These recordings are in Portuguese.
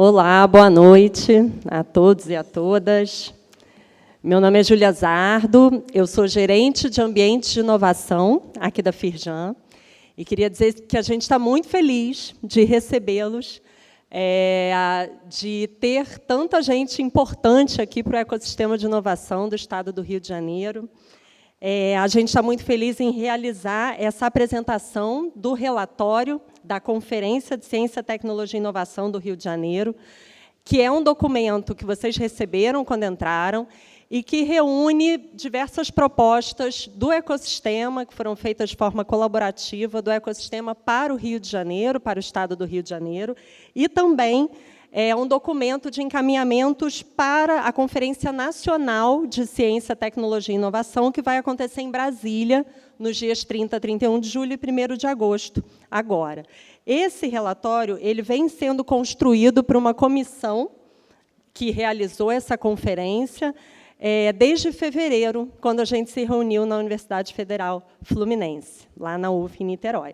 Olá, boa noite a todos e a todas. Meu nome é Júlia Zardo, eu sou gerente de ambientes de inovação aqui da Firjan, e queria dizer que a gente está muito feliz de recebê-los, de ter tanta gente importante aqui para o ecossistema de inovação do Estado do Rio de Janeiro. A gente está muito feliz em realizar essa apresentação do relatório da Conferência de Ciência, Tecnologia e Inovação do Rio de Janeiro, que é um documento que vocês receberam quando entraram e que reúne diversas propostas do ecossistema, que foram feitas de forma colaborativa, do ecossistema para o Rio de Janeiro, para o Estado do Rio de Janeiro, e também é um documento de encaminhamentos para a Conferência Nacional de Ciência, Tecnologia e Inovação, que vai acontecer em Brasília, nos dias 30, 31 de julho e 1º de agosto, agora. Esse relatório ele vem sendo construído por uma comissão que realizou essa conferência desde fevereiro, quando a gente se reuniu na Universidade Federal Fluminense, lá na UF, em Niterói.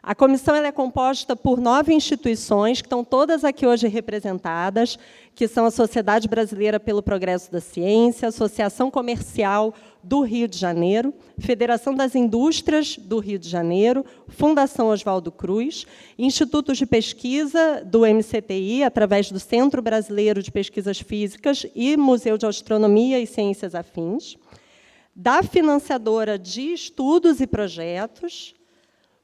A comissão ela é composta por 9 instituições, que estão todas aqui hoje representadas, que são a Sociedade Brasileira pelo Progresso da Ciência, Associação Comercial do Rio de Janeiro, Federação das Indústrias do Rio de Janeiro, Fundação Oswaldo Cruz, institutos de pesquisa do MCTI, através do Centro Brasileiro de Pesquisas Físicas e Museu de Astronomia e Ciências Afins, da financiadora de estudos e projetos,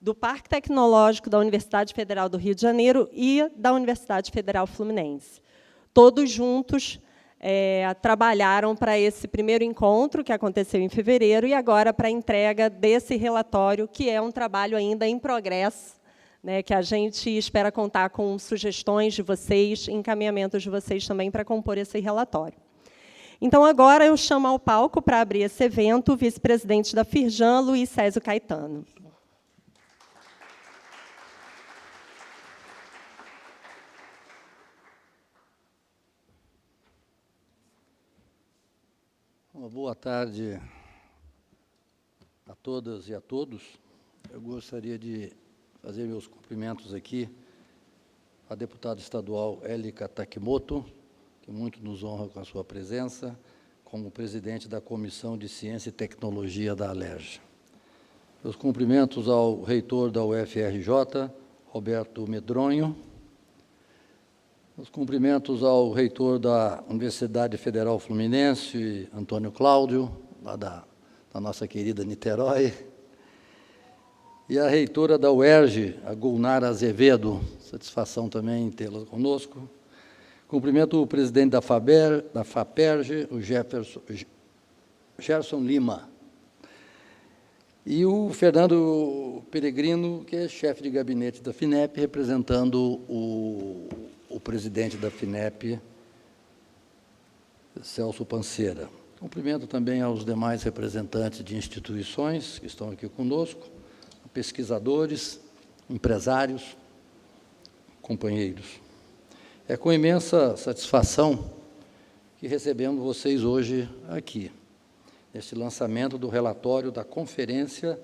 do Parque Tecnológico da Universidade Federal do Rio de Janeiro e da Universidade Federal Fluminense. Todos juntos trabalharam para esse primeiro encontro, que aconteceu em fevereiro, e agora para a entrega desse relatório, que é um trabalho ainda em progresso, que a gente espera contar com sugestões de vocês, encaminhamentos de vocês também para compor esse relatório. Então, agora eu chamo ao palco para abrir esse evento o vice-presidente da Firjan, Luiz Césio Caetano. Uma boa tarde a todas e a todos. Eu gostaria de fazer meus cumprimentos aqui à deputada estadual Élika Takimoto, que muito nos honra com a sua presença, como presidente da Comissão de Ciência e Tecnologia da Alerj. Meus cumprimentos ao reitor da UFRJ, Roberto Medronho. Os cumprimentos ao reitor da Universidade Federal Fluminense, Antônio Cláudio, lá da nossa querida Niterói, e a reitora da UERJ, a Gulnara Azevedo, satisfação também em tê-la conosco. Cumprimento o presidente da FAPERJ, o Gerson Lima, e o Fernando Peregrino, que é chefe de gabinete da FINEP, representando o presidente da FINEP, Celso Panceira. Cumprimento também aos demais representantes de instituições que estão aqui conosco, pesquisadores, empresários, companheiros. É com imensa satisfação que recebemos vocês hoje aqui, neste lançamento do relatório da Conferência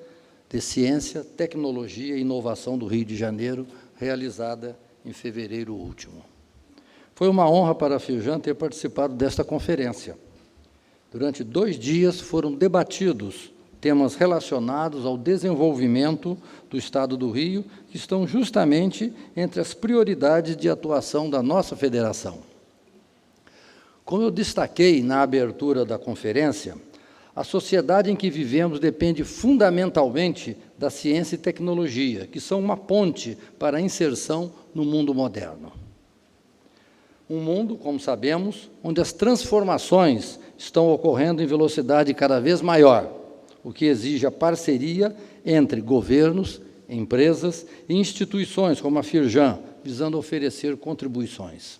de Ciência, Tecnologia e Inovação do Rio de Janeiro, realizada em fevereiro último. Foi uma honra para a Firjan ter participado desta conferência. Durante 2 dias foram debatidos temas relacionados ao desenvolvimento do Estado do Rio, que estão justamente entre as prioridades de atuação da nossa federação. Como eu destaquei na abertura da conferência, a sociedade em que vivemos depende fundamentalmente da ciência e tecnologia, que são uma ponte para a inserção no mundo moderno. Um mundo, como sabemos, onde as transformações estão ocorrendo em velocidade cada vez maior, o que exige a parceria entre governos, empresas e instituições como a Firjan, visando oferecer contribuições.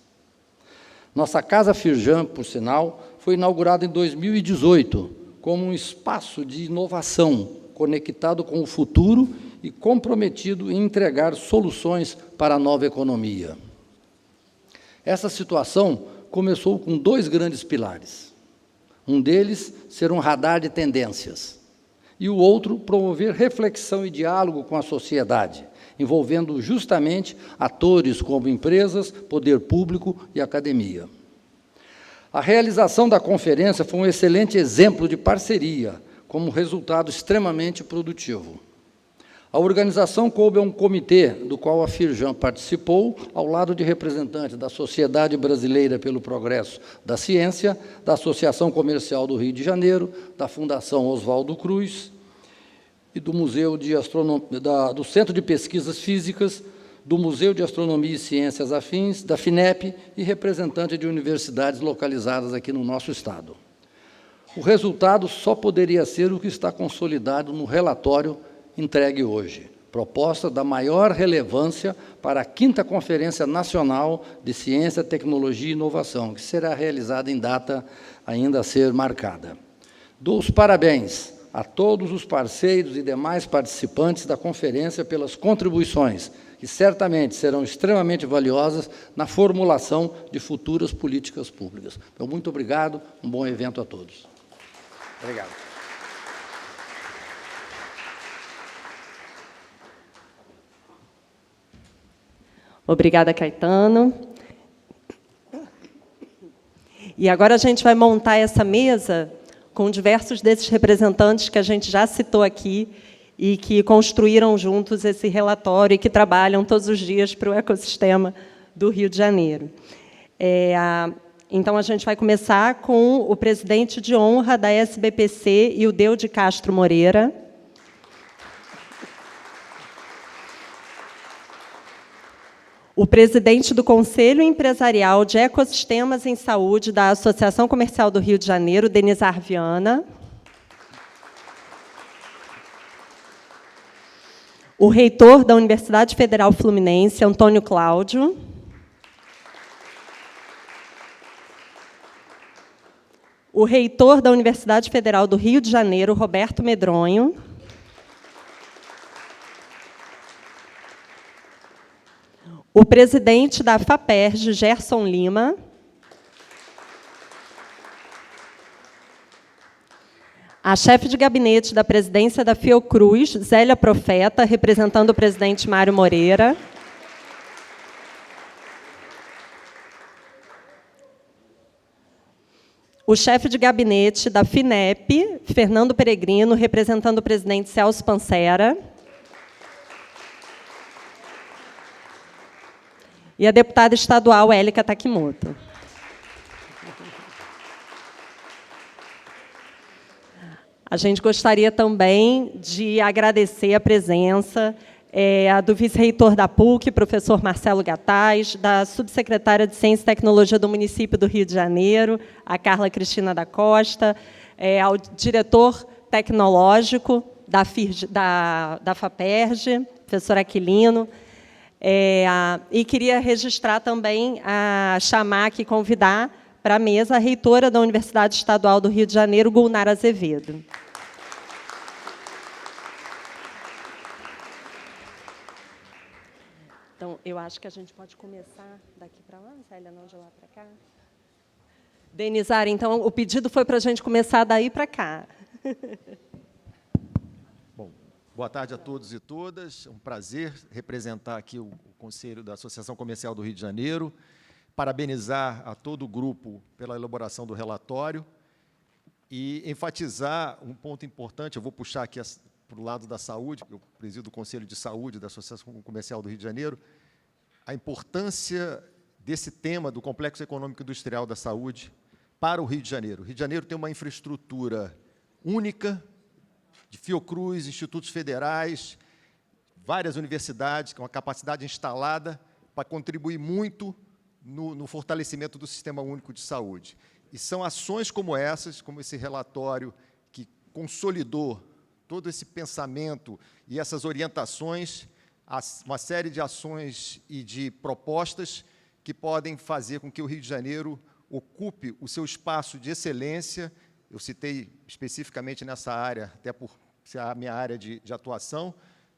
Nossa Casa Firjan, por sinal, foi inaugurada em 2018, como um espaço de inovação conectado com o futuro e comprometido em entregar soluções para a nova economia. Essa situação começou com 2 grandes pilares. Um deles ser um radar de tendências, e o outro, promover reflexão e diálogo com a sociedade, envolvendo justamente atores como empresas, poder público e academia. A realização da conferência foi um excelente exemplo de parceria, como resultado extremamente produtivo. A organização coube a um comitê, do qual a Firjan participou, ao lado de representantes da Sociedade Brasileira pelo Progresso da Ciência, da Associação Comercial do Rio de Janeiro, da Fundação Oswaldo Cruz e do Museu de do Centro de Pesquisas Físicas, do Museu de Astronomia e Ciências Afins, da FINEP e representante de universidades localizadas aqui no nosso estado. O resultado só poderia ser o que está consolidado no relatório entregue hoje, proposta da maior relevância para a 5ª Conferência Nacional de Ciência, Tecnologia e Inovação, que será realizada em data ainda a ser marcada. Dou os parabéns a todos os parceiros e demais participantes da conferência pelas contribuições, que certamente serão extremamente valiosas na formulação de futuras políticas públicas. Então, muito obrigado, um bom evento a todos. Obrigado. Obrigada, Caetano. E agora a gente vai montar essa mesa com diversos desses representantes que a gente já citou aqui e que construíram juntos esse relatório e que trabalham todos os dias para o ecossistema do Rio de Janeiro. Então, a gente vai começar com o presidente de honra da SBPC, Ildeu de Castro Moreira. O presidente do Conselho Empresarial de Ecossistemas em Saúde da Associação Comercial do Rio de Janeiro, Denizar Viana. O reitor da Universidade Federal Fluminense, Antônio Cláudio. O reitor da Universidade Federal do Rio de Janeiro, Roberto Medronho. O presidente da FAPERJ, Gerson Lima. A chefe de gabinete da presidência da Fiocruz, Zélia Profeta, representando o presidente Mário Moreira. O chefe de gabinete da FINEP, Fernando Peregrino, representando o presidente Celso Pancera. E a deputada estadual Élica Takimoto. A gente gostaria também de agradecer a presença do vice-reitor da PUC, professor Marcelo Gataz, da subsecretária de Ciência e Tecnologia do município do Rio de Janeiro, a Carla Cristina da Costa, ao diretor tecnológico da FAPERJ, professor Aquilino, e queria registrar também, chamar aqui, convidar para a mesa a reitora da Universidade Estadual do Rio de Janeiro, Gulnar Azevedo. Então, eu acho que a gente pode começar daqui para lá, Zélia, não de lá para cá. Denizar, então, o pedido foi para a gente começar daí para cá. Bom, boa tarde a todos e todas. É um prazer representar aqui o Conselho da Associação Comercial do Rio de Janeiro, parabenizar a todo o grupo pela elaboração do relatório e enfatizar um ponto importante. Eu vou puxar aqui para o lado da saúde, eu presido o Conselho de Saúde da Associação Comercial do Rio de Janeiro, a importância desse tema do Complexo Econômico Industrial da Saúde para o Rio de Janeiro. O Rio de Janeiro tem uma infraestrutura única, de Fiocruz, institutos federais, várias universidades, com uma capacidade instalada para contribuir muito no fortalecimento do Sistema Único de Saúde. E são ações como essas, como esse relatório que consolidou todo esse pensamento e essas orientações, uma série de ações e de propostas que podem fazer com que o Rio de Janeiro ocupe o seu espaço de excelência. Eu citei especificamente nessa área, até por ser a minha área de atuação,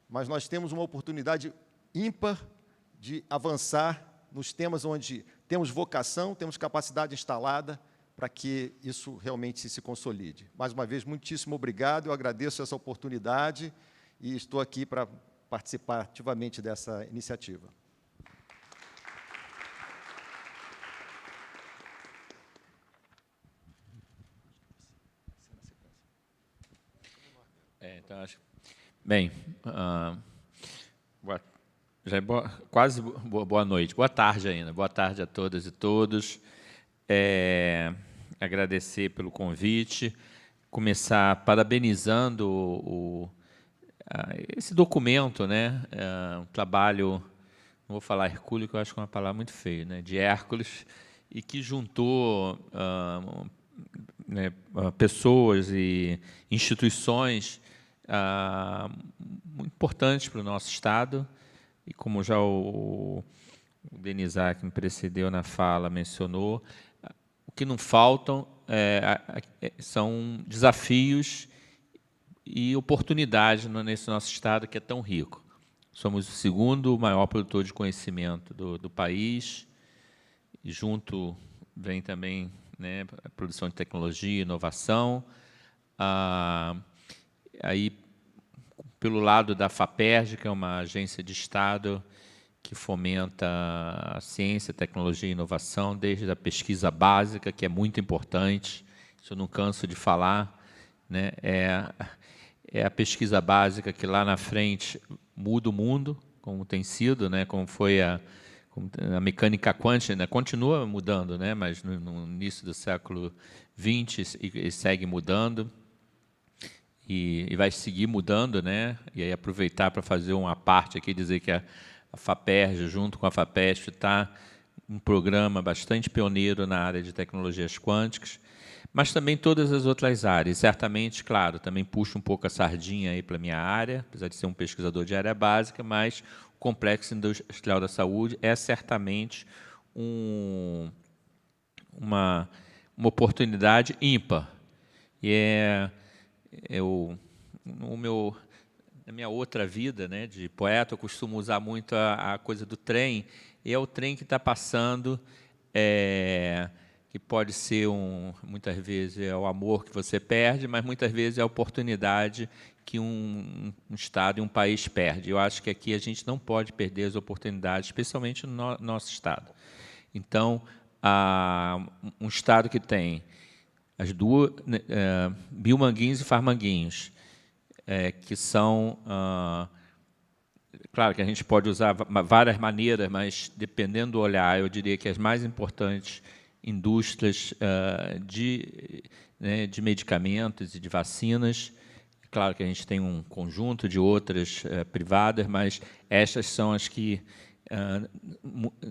mas nós temos uma oportunidade ímpar de avançar nos temas onde temos vocação, temos capacidade instalada para que isso realmente se consolide. Mais uma vez, muitíssimo obrigado, eu agradeço essa oportunidade e estou aqui para participar ativamente dessa iniciativa. Então, acho... Bem, já é quase boa noite, boa tarde ainda, boa tarde a todas e todos. Agradecer pelo convite, começar parabenizando esse documento, né? Um trabalho, não vou falar hercúleo, que eu acho que é uma palavra muito feia, né? De Hércules, e que juntou pessoas e instituições muito importantes para o nosso Estado, e como já o Denizar, que me precedeu na fala, mencionou, o que não faltam são desafios e oportunidades nesse nosso Estado, que é tão rico. Somos o segundo maior produtor de conhecimento do país, e junto vem também, né, a produção de tecnologia e inovação. Aí, pelo lado da FAPERJ, que é uma agência de Estado que fomenta a ciência, tecnologia e inovação, desde a pesquisa básica, que é muito importante, isso eu não canso de falar, né? É a pesquisa básica que lá na frente muda o mundo, como tem sido, né? Como foi a mecânica quântica, né? Continua mudando, né? Mas no início do século XX e segue mudando. E vai seguir mudando, né? E aí aproveitar para fazer uma parte aqui, dizer que a FAPERJ, junto com a FAPESP, está um programa bastante pioneiro na área de tecnologias quânticas, mas também todas as outras áreas. Certamente, claro, também puxo um pouco a sardinha aí para a minha área, apesar de ser um pesquisador de área básica, mas o Complexo Industrial da Saúde é certamente uma oportunidade ímpar. E na minha outra vida, né, de poeta, eu costumo usar muito a coisa do trem, e é o trem que está passando, que pode ser, muitas vezes, é o amor que você perde, mas muitas vezes é a oportunidade que um Estado e um país perde. Eu acho que aqui a gente não pode perder as oportunidades, especialmente no nosso Estado. Então, um Estado que tem as duas, Biomanguinhos e Farmanguinhos, que são, claro que a gente pode usar várias maneiras, mas dependendo do olhar, eu diria que as mais importantes indústrias de medicamentos e de vacinas. Claro que a gente tem um conjunto de outras privadas, mas estas são as que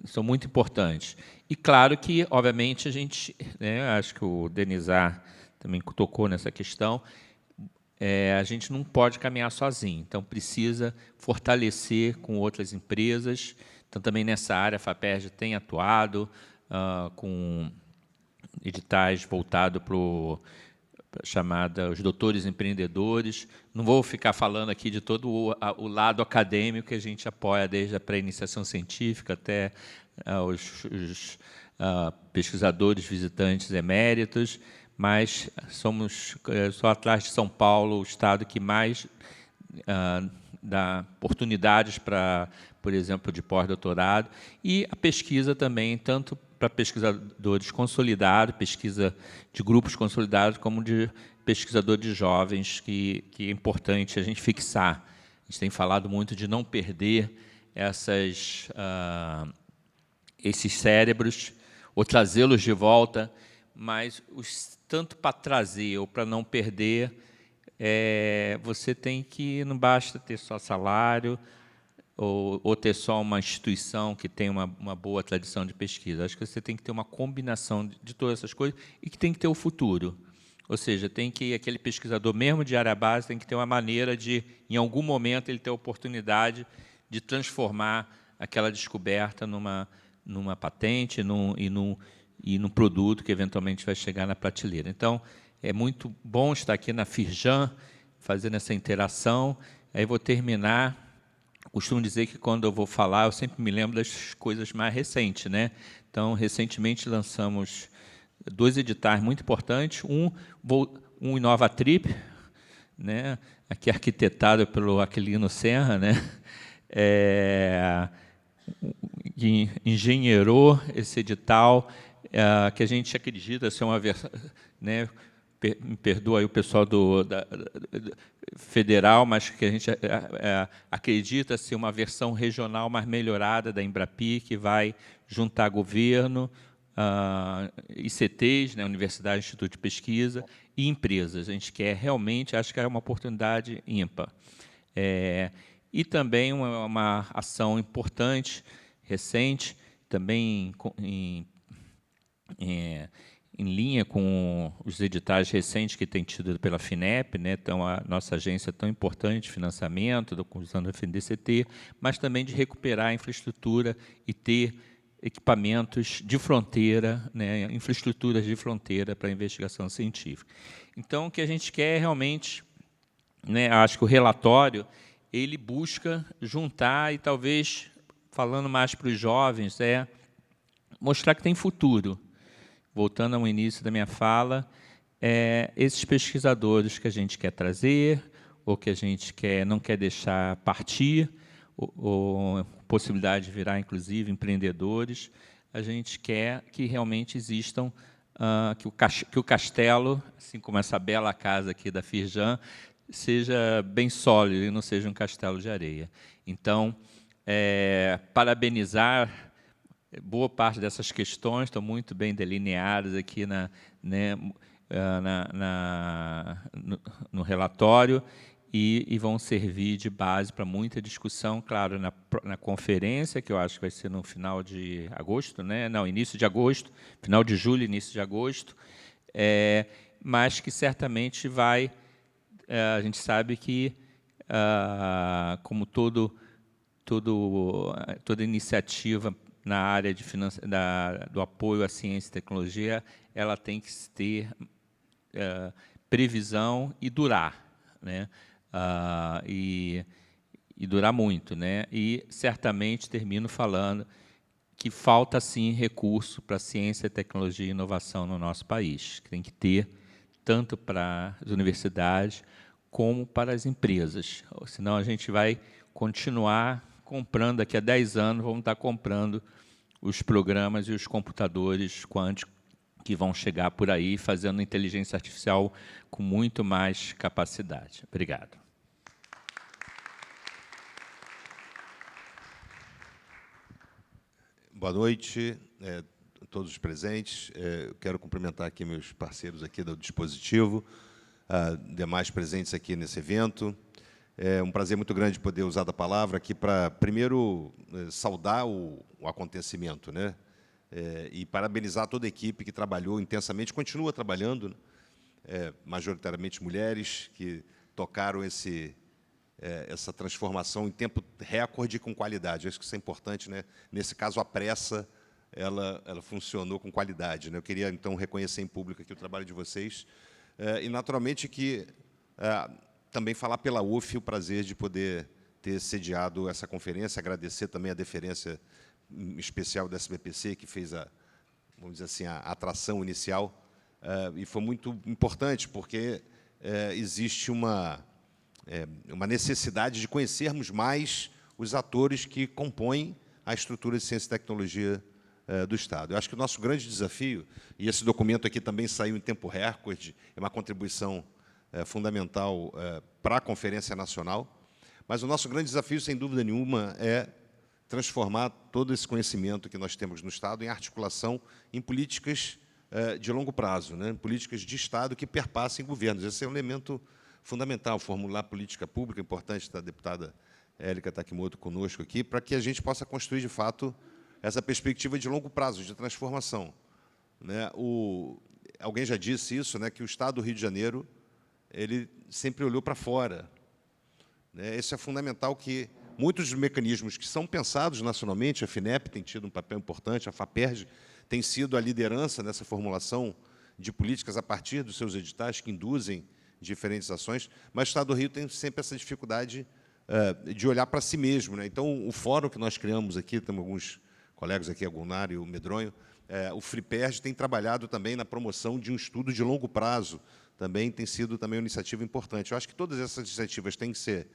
são muito importantes. E claro que, obviamente, a gente, acho que o Denizar também tocou nessa questão, a gente não pode caminhar sozinho, então precisa fortalecer com outras empresas. Então, também nessa área, a FAPERJ tem atuado com editais voltados para os doutores empreendedores. Não vou ficar falando aqui de todo o lado acadêmico que a gente apoia, desde a pré-iniciação científica até os pesquisadores visitantes eméritos, mas somos, só atrás de São Paulo, o estado que mais dá oportunidades para, por exemplo, de pós-doutorado, e a pesquisa também, tanto para pesquisadores consolidados, pesquisa de grupos consolidados, como de pesquisadores jovens, que é importante a gente fixar. A gente tem falado muito de não perder esses cérebros, ou trazê-los de volta, mas tanto para trazer ou para não perder, você tem que, não basta ter só salário, ou ter só uma instituição que tem uma boa tradição de pesquisa. Acho que você tem que ter uma combinação de todas essas coisas e que tem que ter o futuro. Ou seja, tem que aquele pesquisador, mesmo de área base, tem que ter uma maneira de, em algum momento, ele ter a oportunidade de transformar aquela descoberta numa patente e num produto que, eventualmente, vai chegar na prateleira. Então, é muito bom estar aqui na Firjan, fazendo essa interação. Aí vou terminar. Costumo dizer que, quando eu vou falar, eu sempre me lembro das coisas mais recentes, né? Então, recentemente lançamos, dois editais muito importantes, um Inovatrip, né, aqui arquitetado pelo Aquilino Serra, né, que engenheirou esse edital, que a gente acredita ser uma versão, né, me perdoa aí o pessoal federal, mas que a gente acredita ser uma versão regional mais melhorada da Embrapi, que vai juntar governo, ICTs, né, Universidade, Instituto de Pesquisa, e empresas. A gente quer realmente, acho que é uma oportunidade ímpar. E também uma ação importante, recente, também em linha com os editais recentes que tem tido pela FINEP, né, então a nossa agência é tão importante de financiamento, usando a FNDCT, mas também de recuperar a infraestrutura e ter equipamentos de fronteira, né, infraestruturas de fronteira para a investigação científica. Então, o que a gente quer realmente, né, acho que o relatório, ele busca juntar e talvez, falando mais para os jovens, mostrar que tem futuro. Voltando ao início da minha fala, esses pesquisadores que a gente quer trazer, ou que a gente não quer deixar partir, ou possibilidade de virar, inclusive, empreendedores, a gente quer que realmente existam, que o castelo, assim como essa bela casa aqui da Firjan, seja bem sólido e não seja um castelo de areia. Então, parabenizar. Boa parte dessas questões estão muito bem delineadas aqui no relatório e vão servir de base para muita discussão, claro, na conferência, que eu acho que vai ser no final de agosto, né? Não, início de agosto, final de julho, início de agosto, mas que certamente vai... a gente sabe que, como toda iniciativa na área do apoio à ciência e tecnologia, ela tem que ter previsão e durar, né? E durar muito, né? E certamente termino falando que falta sim recurso para ciência, tecnologia e inovação no nosso país, que tem que ter tanto para as universidades como para as empresas. Senão a gente vai continuar comprando, daqui a 10 anos, vamos estar comprando os programas e os computadores quânticos que vão chegar por aí, fazendo inteligência artificial com muito mais capacidade. Obrigado. Boa noite a todos os presentes. Eu quero cumprimentar aqui meus parceiros aqui do dispositivo, demais presentes aqui nesse evento. É um prazer muito grande poder usar da palavra aqui para, primeiro, saudar o acontecimento, né? E parabenizar toda a equipe que trabalhou intensamente, continua trabalhando, majoritariamente mulheres, que tocaram essa transformação em tempo recorde e com qualidade. Acho que isso é importante, né? Nesse caso, a pressa ela funcionou com qualidade, né? Eu queria, então, reconhecer em público aqui o trabalho de vocês. E, naturalmente, que... também falar pela UF o prazer de poder ter sediado essa conferência, agradecer também a deferência especial da SBPC, que fez vamos dizer assim, a atração inicial, e foi muito importante, porque existe uma necessidade de conhecermos mais os atores que compõem a estrutura de ciência e tecnologia do Estado. Eu acho que o nosso grande desafio, e esse documento aqui também saiu em tempo recorde, é uma contribuição fundamental para a Conferência Nacional, mas o nosso grande desafio, sem dúvida nenhuma, é transformar todo esse conhecimento que nós temos no Estado em articulação em políticas de longo prazo, né? Políticas de Estado que perpassem governos. Esse é um elemento fundamental, formular política pública, importante da deputada Érica Takimoto conosco aqui, para que a gente possa construir, de fato, essa perspectiva de longo prazo, de transformação, né? Alguém já disse isso, né, que o Estado do Rio de Janeiro ele sempre olhou para fora, né? Isso é fundamental, que muitos dos mecanismos que são pensados nacionalmente, a FINEP tem tido um papel importante, a FAPERJ tem sido a liderança nessa formulação de políticas a partir dos seus editais que induzem diferentes ações, mas o Estado do Rio tem sempre essa dificuldade de olhar para si mesmo, né? Então, o fórum que nós criamos aqui, temos alguns colegas aqui, a Gunnar e o Medronho, o FRIPERJ tem trabalhado também na promoção de um estudo de longo prazo, também tem sido também uma iniciativa importante. Eu acho que todas essas iniciativas têm que ser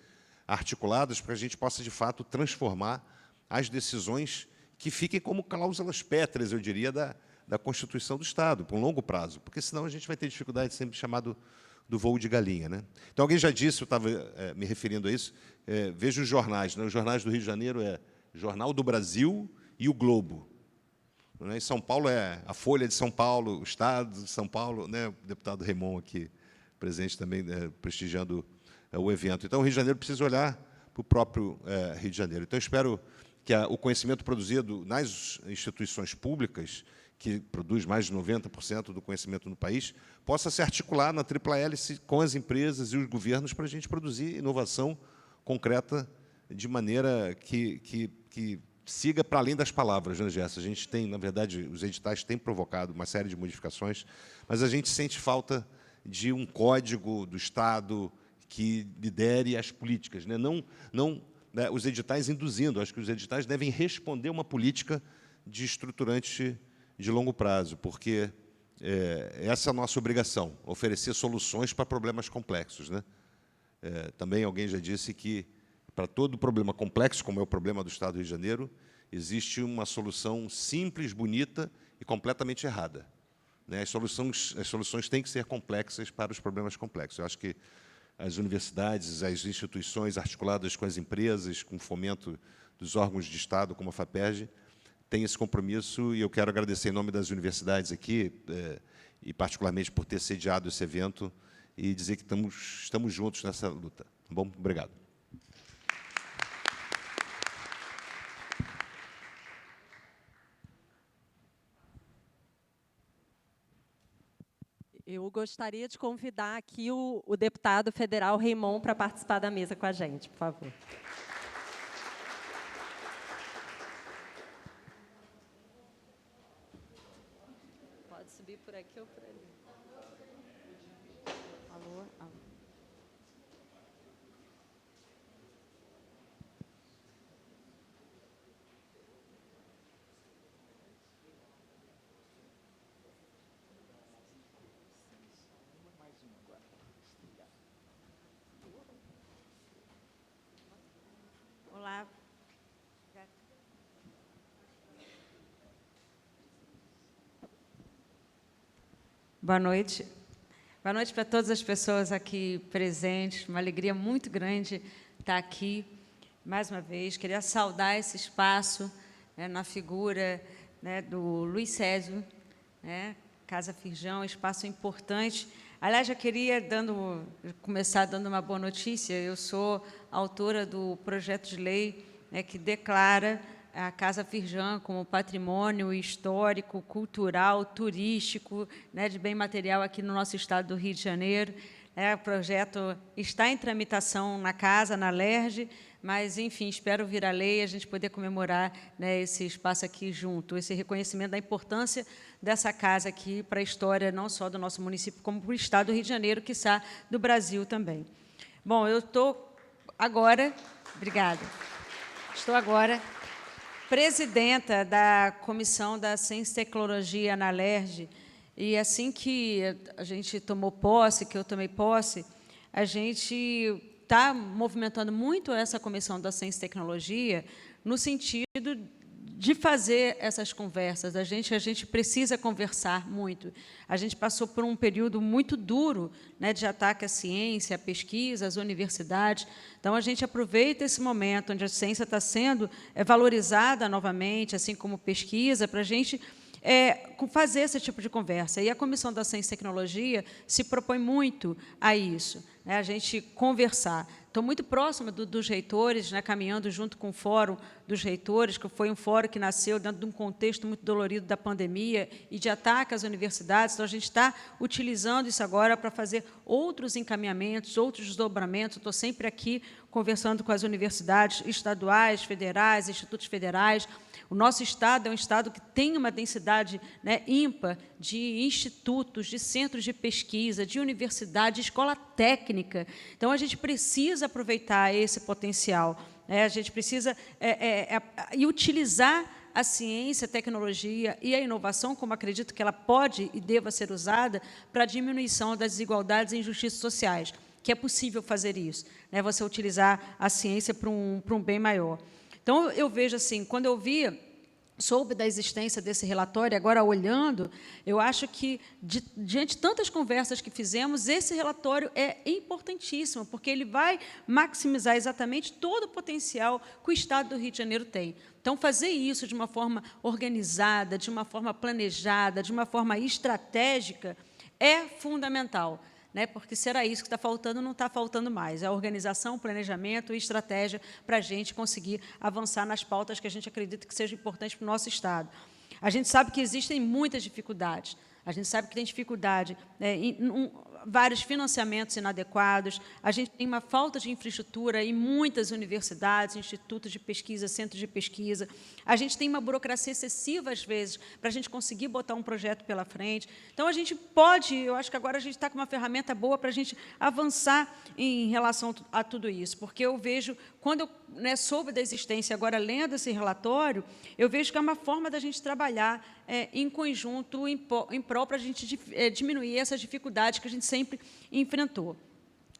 articuladas para que a gente possa, de fato, transformar as decisões que fiquem como cláusulas pétreas, eu diria, da Constituição do Estado, por um longo prazo, porque senão a gente vai ter dificuldade sempre chamado do voo de galinha, né? Então, alguém já disse, eu estava me referindo a isso, veja os jornais, né? Os jornais do Rio de Janeiro é Jornal do Brasil e o Globo. Em São Paulo é a Folha de São Paulo, o Estado de São Paulo, né? O deputado Raymond aqui, presente também, prestigiando o evento. Então, o Rio de Janeiro precisa olhar para o próprio Rio de Janeiro. Então, eu espero que o conhecimento produzido nas instituições públicas, que produz mais de 90% do conhecimento no país, possa se articular na tripla hélice com as empresas e os governos para a gente produzir inovação concreta de maneira que siga para além das palavras, né, Gerson? A gente tem, na verdade, os editais têm provocado uma série de modificações, mas a gente sente falta de um código do Estado que lidere as políticas, né? Não né, os editais induzindo. Acho que os editais devem responder uma política de estruturante de longo prazo, porque essa é a nossa obrigação, oferecer soluções para problemas complexos, né? Também alguém já disse que, para todo problema complexo, como é o problema do Estado do Rio de Janeiro, existe uma solução simples, bonita e completamente errada, né? As soluções têm que ser complexas para os problemas complexos. Eu acho que as universidades, as instituições articuladas com as empresas, com o fomento dos órgãos de Estado, como a FAPERJ, têm esse compromisso, e eu quero agradecer em nome das universidades aqui, e particularmente por ter sediado esse evento, e dizer que estamos juntos nessa luta. Tá bom? Obrigado. Eu gostaria de convidar aqui o deputado federal Raymond para participar da mesa com a gente, por favor. Pode subir por aqui ou por ali. Alô? Alô. Olá. Boa noite. Boa noite para todas as pessoas aqui presentes. Uma alegria muito grande estar aqui mais uma vez. Queria saudar esse espaço, né, na figura, né, do Luiz Césio, né, Casa Firjão, um espaço importante. Aliás, já queria começar dando uma boa notícia. Eu sou autora do projeto de lei, né, que declara a Casa Firjão como patrimônio histórico, cultural, turístico, né, de bem material aqui no nosso estado do Rio de Janeiro. O projeto está em tramitação na Casa, na LERJ, mas, enfim, espero vir a lei e a gente poder comemorar, né, esse espaço aqui junto, esse reconhecimento da importância dessa casa aqui para a história não só do nosso município, como para o estado do Rio de Janeiro, quiçá do Brasil também. Bom, eu estou agora... Obrigada. Estou agora presidenta da Comissão da Ciência e Tecnologia na LERJ, e assim que a gente tomou posse, que eu tomei posse, a gente está movimentando muito essa Comissão da Ciência e Tecnologia no sentido de fazer essas conversas. A gente precisa conversar muito. A gente passou por um período muito duro, né, de ataque à ciência, à pesquisa, às universidades. Então, a gente aproveita esse momento onde a ciência está sendo valorizada novamente, assim como pesquisa, para a gente fazer esse tipo de conversa. E a Comissão da Ciência e Tecnologia se propõe muito a isso, né, a gente conversar. Estou muito próxima dos reitores, né, caminhando junto com o Fórum dos Reitores, que foi um fórum que nasceu dentro de um contexto muito dolorido da pandemia e de ataque às universidades. Então, a gente está utilizando isso agora para fazer outros encaminhamentos, outros desdobramentos. Estou sempre aqui conversando com as universidades estaduais, federais, institutos federais. O nosso estado é um estado que tem uma densidade, né, ímpar de institutos, de centros de pesquisa, de universidade, de escola técnica. Então, a gente precisa aproveitar esse potencial, né? A gente precisa e utilizar a ciência, a tecnologia e a inovação, como acredito que ela pode e deva ser usada, para a diminuição das desigualdades e injustiças sociais, que é possível fazer isso, né? Você utilizar a ciência para um bem maior. Então, eu vejo assim, quando eu soube da existência desse relatório, agora olhando, eu acho que, diante de tantas conversas que fizemos, esse relatório é importantíssimo, porque ele vai maximizar exatamente todo o potencial que o Estado do Rio de Janeiro tem. Então, fazer isso de uma forma organizada, de uma forma planejada, de uma forma estratégica, é fundamental, né? Porque se era isso que está faltando, não está faltando mais. É a organização, planejamento e estratégia para a gente conseguir avançar nas pautas que a gente acredita que sejam importantes para o nosso Estado. A gente sabe que existem muitas dificuldades. A gente sabe que tem dificuldade vários financiamentos inadequados, a gente tem uma falta de infraestrutura em muitas universidades, institutos de pesquisa, centros de pesquisa, a gente tem uma burocracia excessiva, às vezes, para a gente conseguir botar um projeto pela frente. Então, a gente pode, eu acho que agora a gente está com uma ferramenta boa para a gente avançar em relação a tudo isso, porque eu vejo, quando eu soube da existência, agora lendo esse relatório, eu vejo que é uma forma da gente trabalhar em conjunto, em prol para a gente diminuir essas dificuldades que a gente sempre enfrentou.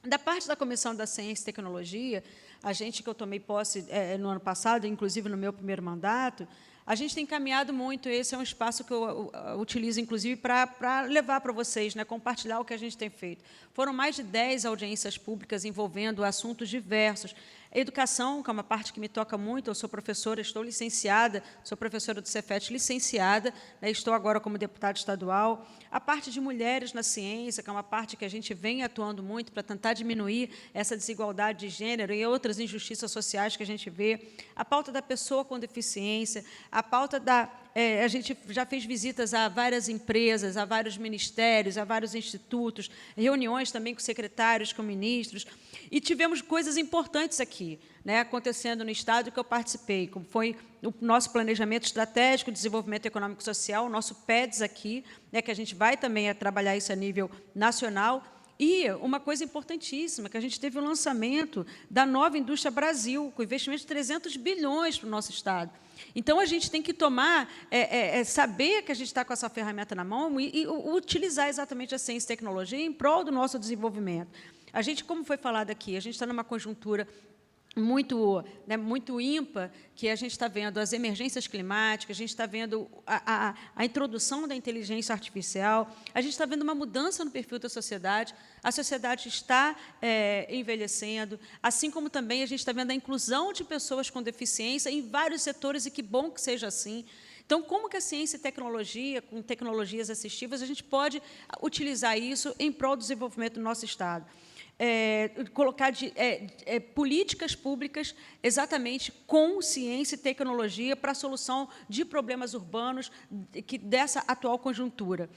Da parte da Comissão da Ciência e Tecnologia, a gente, que eu tomei posse no ano passado, inclusive no meu primeiro mandato, a gente tem caminhado muito, esse é um espaço que eu utilizo, inclusive, para levar para vocês, né, compartilhar o que a gente tem feito. Foram mais de 10 audiências públicas envolvendo assuntos diversos. Educação, que é uma parte que me toca muito, eu sou professora, estou licenciada, sou professora do Cefet, licenciada, né, estou agora como deputada estadual. A parte de mulheres na ciência, que é uma parte que a gente vem atuando muito para tentar diminuir essa desigualdade de gênero e outras injustiças sociais que a gente vê. A pauta da pessoa com deficiência, a pauta da... a gente já fez visitas a várias empresas, a vários ministérios, a vários institutos, reuniões também com secretários, com ministros, e tivemos coisas importantes aqui, né, acontecendo no Estado que eu participei, como foi o nosso Planejamento Estratégico de Desenvolvimento Econômico e Social, o nosso PEDS aqui, né, que a gente vai também trabalhar isso a nível nacional. E uma coisa importantíssima, que a gente teve o lançamento da nova Indústria Brasil, com investimento de 300 bilhões para o nosso Estado. Então, a gente tem que tomar, saber que a gente está com essa ferramenta na mão e utilizar exatamente a ciência e tecnologia em prol do nosso desenvolvimento. A gente, como foi falado aqui, a gente está numa conjuntura muito ímpar, que a gente está vendo as emergências climáticas, a gente está vendo a introdução da inteligência artificial, a gente está vendo uma mudança no perfil da sociedade, a sociedade está envelhecendo, assim como também a gente está vendo a inclusão de pessoas com deficiência em vários setores, e que bom que seja assim. Então, como que a ciência e tecnologia, com tecnologias assistivas, a gente pode utilizar isso em prol do desenvolvimento do nosso Estado? Colocar políticas públicas exatamente com ciência e tecnologia para a solução de problemas urbanos dessa atual conjuntura.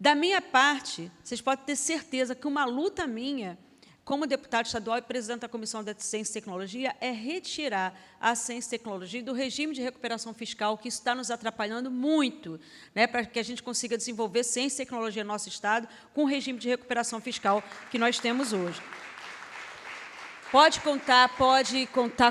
Da minha parte, vocês podem ter certeza que uma luta minha, como deputado estadual e presidente da Comissão da Ciência e Tecnologia, é retirar a ciência e tecnologia do regime de recuperação fiscal, que isso está nos atrapalhando muito, né, para que a gente consiga desenvolver ciência e tecnologia no nosso Estado com o regime de recuperação fiscal que nós temos hoje. Pode contar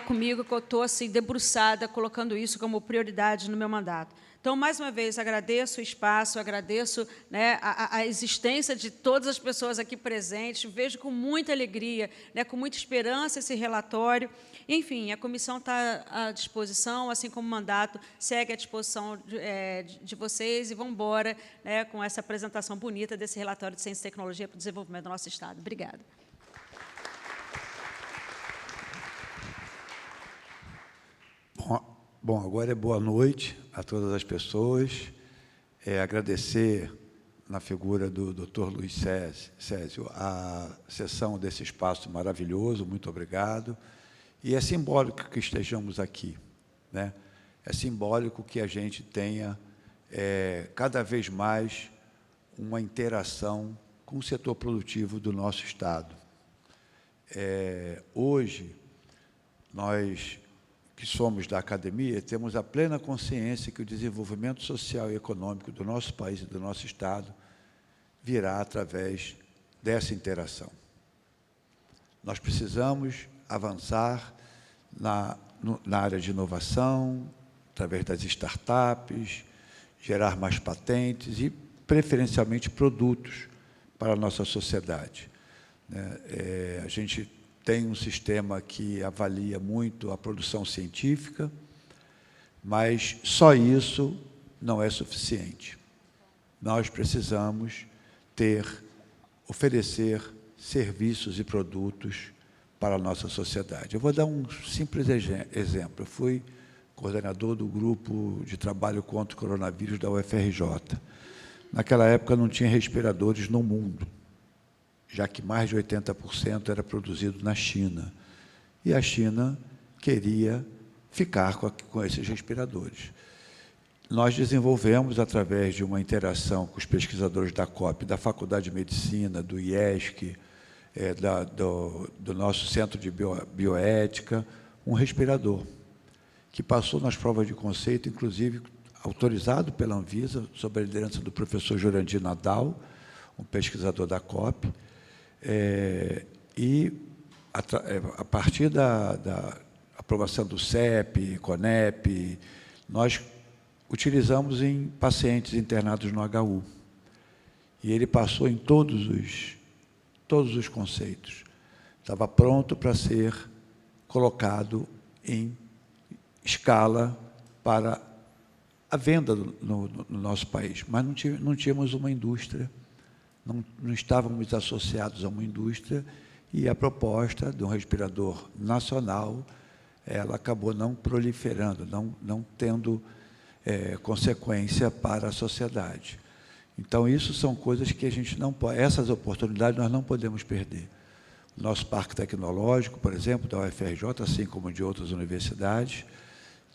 comigo, que eu estou assim, debruçada, colocando isso como prioridade no meu mandato. Então, mais uma vez, agradeço o espaço, agradeço, né, a existência de todas as pessoas aqui presentes, vejo com muita alegria, né, com muita esperança esse relatório. Enfim, a comissão está à disposição, assim como o mandato segue à disposição de vocês, e vamos embora, né, com essa apresentação bonita desse relatório de Ciência e Tecnologia para o desenvolvimento do nosso Estado. Obrigada. Bom, agora boa noite a todas as pessoas. Agradecer, na figura do Dr. Luiz Césio, a cessão desse espaço maravilhoso, muito obrigado. E é simbólico que estejamos aqui, né? É simbólico que a gente tenha cada vez mais uma interação com o setor produtivo do nosso Estado. Hoje, nós que somos da academia, temos a plena consciência que o desenvolvimento social e econômico do nosso país e do nosso Estado virá através dessa interação. Nós precisamos avançar na área de inovação, através das startups, gerar mais patentes e, preferencialmente, produtos para a nossa sociedade. A gente tem um sistema que avalia muito a produção científica, mas só isso não é suficiente. Nós precisamos oferecer serviços e produtos para a nossa sociedade. Eu vou dar um simples exemplo. Eu fui coordenador do grupo de trabalho contra o coronavírus da UFRJ. Naquela época não tinha respiradores no mundo, já que mais de 80% era produzido na China. E a China queria ficar com esses respiradores. Nós desenvolvemos, através de uma interação com os pesquisadores da COP, da Faculdade de Medicina, do IESC, do nosso Centro de Bioética, um respirador, que passou nas provas de conceito, inclusive autorizado pela Anvisa, sob a liderança do professor Jurandir Nadal, um pesquisador da COP, e a partir da aprovação do CEP, CONEP, nós utilizamos em pacientes internados no HU. E ele passou em todos os conceitos. Estava pronto para ser colocado em escala para a venda no nosso país. Mas não tínhamos uma indústria, não estávamos associados a uma indústria, e a proposta de um respirador nacional, ela acabou não proliferando, não tendo consequência para a sociedade. Então, isso são coisas que a gente não pode, essas oportunidades nós não podemos perder. O nosso parque tecnológico, por exemplo, da UFRJ, assim como de outras universidades,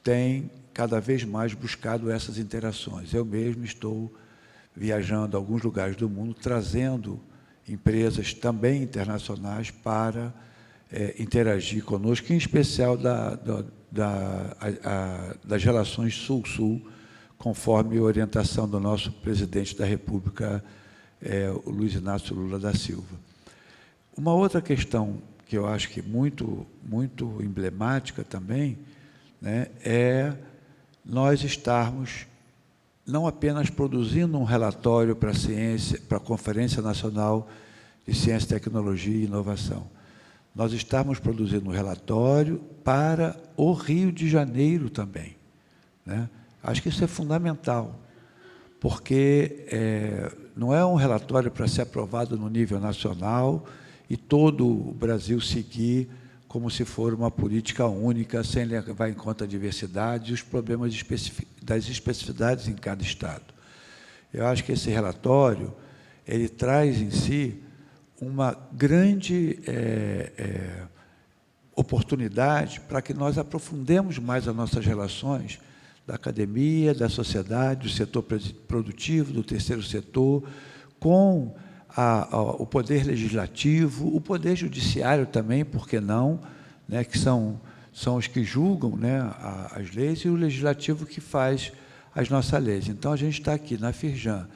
tem cada vez mais buscado essas interações. Eu mesmo estou viajando a alguns lugares do mundo, trazendo empresas também internacionais para interagir conosco, em especial das relações Sul-Sul, conforme a orientação do nosso presidente da República, o Luiz Inácio Lula da Silva. Uma outra questão que eu acho que muito emblemática também, né, é nós estarmos não apenas produzindo um relatório para a ciência, para a Conferência Nacional de Ciência, Tecnologia e Inovação. Nós estamos produzindo um relatório para o Rio de Janeiro também, né? Acho que isso é fundamental, porque não é um relatório para ser aprovado no nível nacional e todo o Brasil seguir como se for uma política única, sem levar em conta a diversidade e os problemas das especificidades em cada estado. Eu acho que esse relatório ele traz em si uma grande oportunidade para que nós aprofundemos mais as nossas relações da academia, da sociedade, do setor produtivo, do terceiro setor, com o poder legislativo, o poder judiciário também, por que não, né, que são os que julgam, né, as leis, e o legislativo que faz as nossas leis. Então, a gente está aqui na Firjan,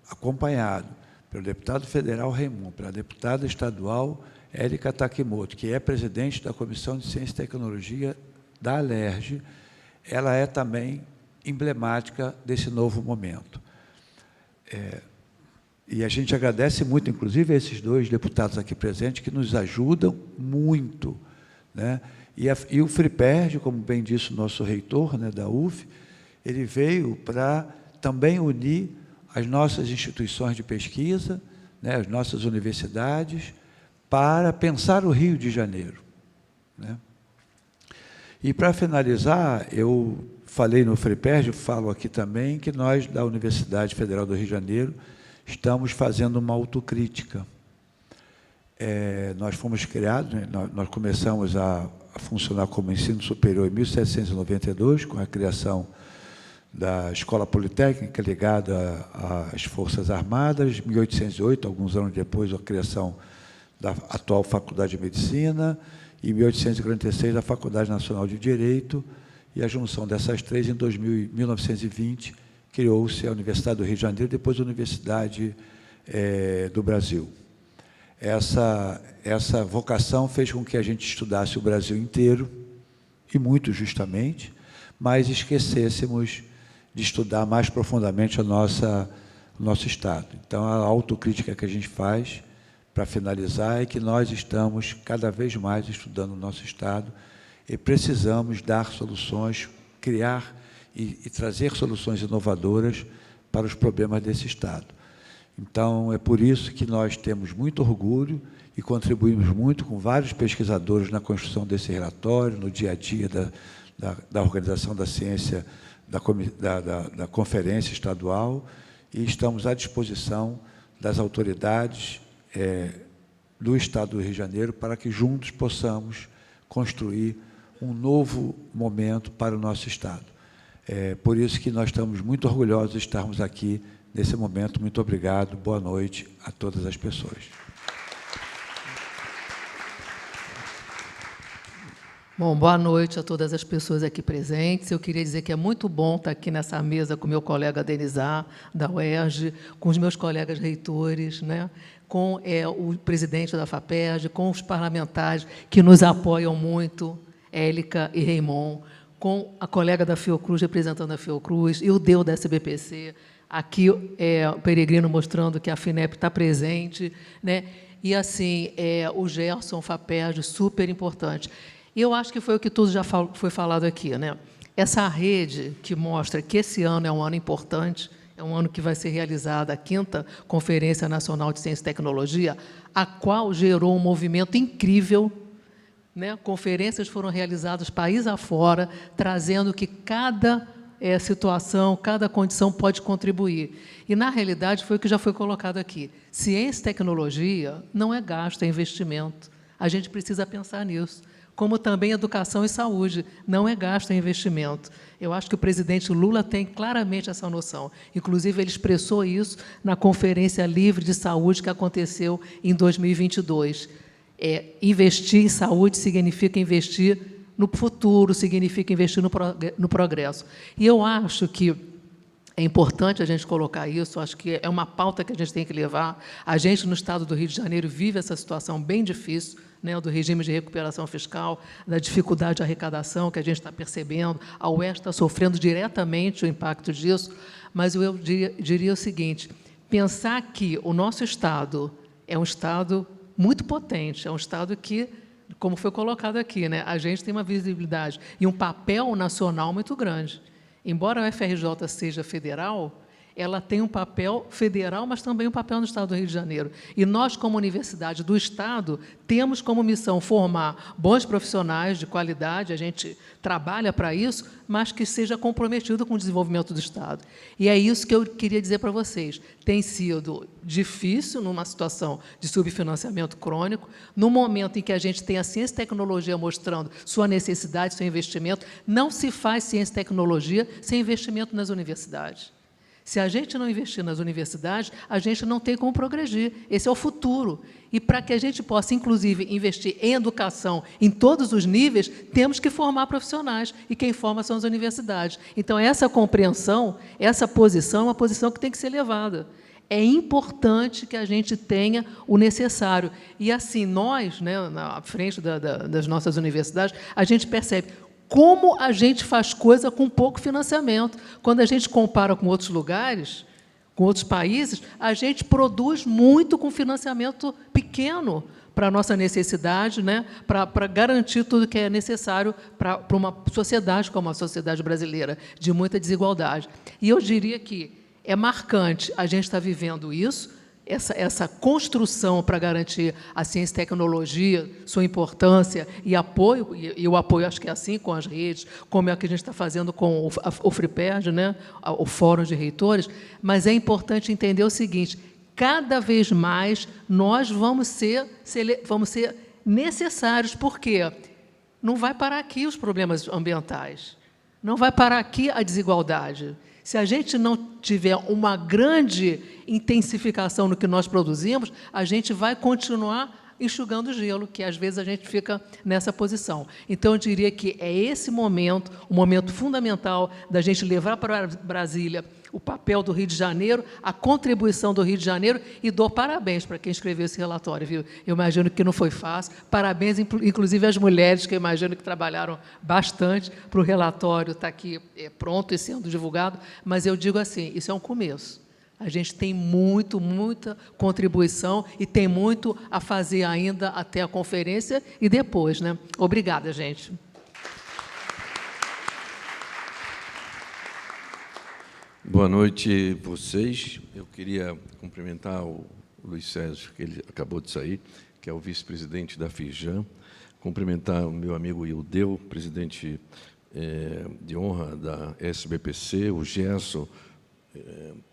acompanhado pelo deputado federal Raimundo, pela deputada estadual Érica Takimoto, que é presidente da Comissão de Ciência e Tecnologia da Alerj. Ela é também emblemática desse novo momento. E a gente agradece muito, inclusive, a esses dois deputados aqui presentes, que nos ajudam muito, né? E o FRIPERJ, como bem disse o nosso reitor, né, da UF, ele veio para também unir as nossas instituições de pesquisa, né, as nossas universidades, para pensar o Rio de Janeiro, né? E, para finalizar, eu falei no FRIPERJ, falo aqui também, que nós, da Universidade Federal do Rio de Janeiro, estamos fazendo uma autocrítica. Nós fomos criados, né, nós começamos a funcionar como ensino superior em 1792, com a criação da Escola Politécnica, ligada às Forças Armadas, em 1808, alguns anos depois, a criação da atual Faculdade de Medicina, e em 1846, a Faculdade Nacional de Direito, e a junção dessas três, em 1920, criou-se a Universidade do Rio de Janeiro, depois a Universidade do Brasil. Essa vocação fez com que a gente estudasse o Brasil inteiro, e muito justamente, mas esquecêssemos de estudar mais profundamente o nosso Estado. Então, a autocrítica que a gente faz, para finalizar, é que nós estamos cada vez mais estudando o nosso Estado e precisamos dar soluções, criar e trazer soluções inovadoras para os problemas desse Estado. Então, é por isso que nós temos muito orgulho e contribuímos muito com vários pesquisadores na construção desse relatório, no dia a dia da organização da ciência, da conferência estadual, e estamos à disposição das autoridades do Estado do Rio de Janeiro para que juntos possamos construir um novo momento para o nosso Estado. Por isso que nós estamos muito orgulhosos de estarmos aqui nesse momento. Muito obrigado, boa noite a todas as pessoas. Bom, boa noite a todas as pessoas aqui presentes. Eu queria dizer que é muito bom estar aqui nessa mesa com meu colega Denizar, da UERJ, com os meus colegas reitores, né, com o presidente da FAPERJ, com os parlamentares que nos apoiam muito, Élica e Raimon, com a colega da Fiocruz, representando a Fiocruz, e o Deu da SBPC, aqui o Peregrino mostrando que a FINEP está presente, né, e, assim, o Gerson, FAPERJ, super importante. E eu acho que foi o que tudo já foi falado aqui, né? Essa rede que mostra que esse ano é um ano importante, é um ano que vai ser realizada a 5ª Conferência Nacional de Ciência e Tecnologia, a qual gerou um movimento incrível, né? Conferências foram realizadas país afora, trazendo que cada situação, cada condição pode contribuir. E, na realidade, foi o que já foi colocado aqui. Ciência e tecnologia não é gasto, é investimento. A gente precisa pensar nisso. Como também educação e saúde, não é gasto, é investimento. Eu acho que o presidente Lula tem claramente essa noção. Inclusive, ele expressou isso na Conferência Livre de Saúde que aconteceu em 2022. Investir em saúde significa investir no futuro, significa investir no progresso. E eu acho que é importante a gente colocar isso, acho que é uma pauta que a gente tem que levar. A gente, no Estado do Rio de Janeiro, vive essa situação bem difícil, né, do regime de recuperação fiscal, da dificuldade de arrecadação que a gente está percebendo. A UERJ está sofrendo diretamente o impacto disso, mas eu diria o seguinte, pensar que o nosso Estado é um Estado muito potente, é um Estado que, como foi colocado aqui, né, a gente tem uma visibilidade e um papel nacional muito grande. Embora a UFRJ seja federal, ela tem um papel federal, mas também um papel no Estado do Rio de Janeiro. E nós, como universidade do Estado, temos como missão formar bons profissionais de qualidade, a gente trabalha para isso, mas que seja comprometido com o desenvolvimento do Estado. E é isso que eu queria dizer para vocês. Tem sido difícil, numa situação de subfinanciamento crônico, no momento em que a gente tem a ciência e tecnologia mostrando sua necessidade, seu investimento, não se faz ciência e tecnologia sem investimento nas universidades. Se a gente não investir nas universidades, a gente não tem como progredir. Esse é o futuro. E, para que a gente possa, inclusive, investir em educação em todos os níveis, temos que formar profissionais, e quem forma são as universidades. Então, essa compreensão, essa posição é uma posição que tem que ser levada. É importante que a gente tenha o necessário. E, assim, nós, né, na frente das nossas universidades, a gente percebe como a gente faz coisa com pouco financiamento. Quando a gente compara com outros lugares, com outros países, a gente produz muito com financiamento pequeno para a nossa necessidade, né, para garantir tudo que é necessário para uma sociedade como a sociedade brasileira, de muita desigualdade. E eu diria que é marcante a gente estar vivendo isso, essa construção para garantir a ciência e tecnologia, sua importância e apoio, e o apoio acho que é assim com as redes, como é o que a gente está fazendo com o FRIPERJ, né, o Fórum de Reitores, mas é importante entender o seguinte, cada vez mais nós vamos ser necessários, porque não vai parar aqui os problemas ambientais, não vai parar aqui a desigualdade. Se a gente não tiver uma grande intensificação no que nós produzimos, a gente vai continuar enxugando gelo, que às vezes a gente fica nessa posição. Então, eu diria que é esse momento, um momento fundamental da gente levar para Brasília o papel do Rio de Janeiro, a contribuição do Rio de Janeiro, e dou parabéns para quem escreveu esse relatório, viu? Eu imagino que não foi fácil. Parabéns, inclusive, às mulheres, que eu imagino que trabalharam bastante para o relatório estar aqui pronto e sendo divulgado, mas eu digo assim, isso é um começo. A gente tem muita contribuição e tem muito a fazer ainda até a conferência e depois, né? Obrigada, gente. Boa noite, vocês. Eu queria cumprimentar o Luiz Césio, que ele acabou de sair, que é o vice-presidente da Firjan, cumprimentar o meu amigo Ildeu, presidente de honra da SBPC, o Gerson,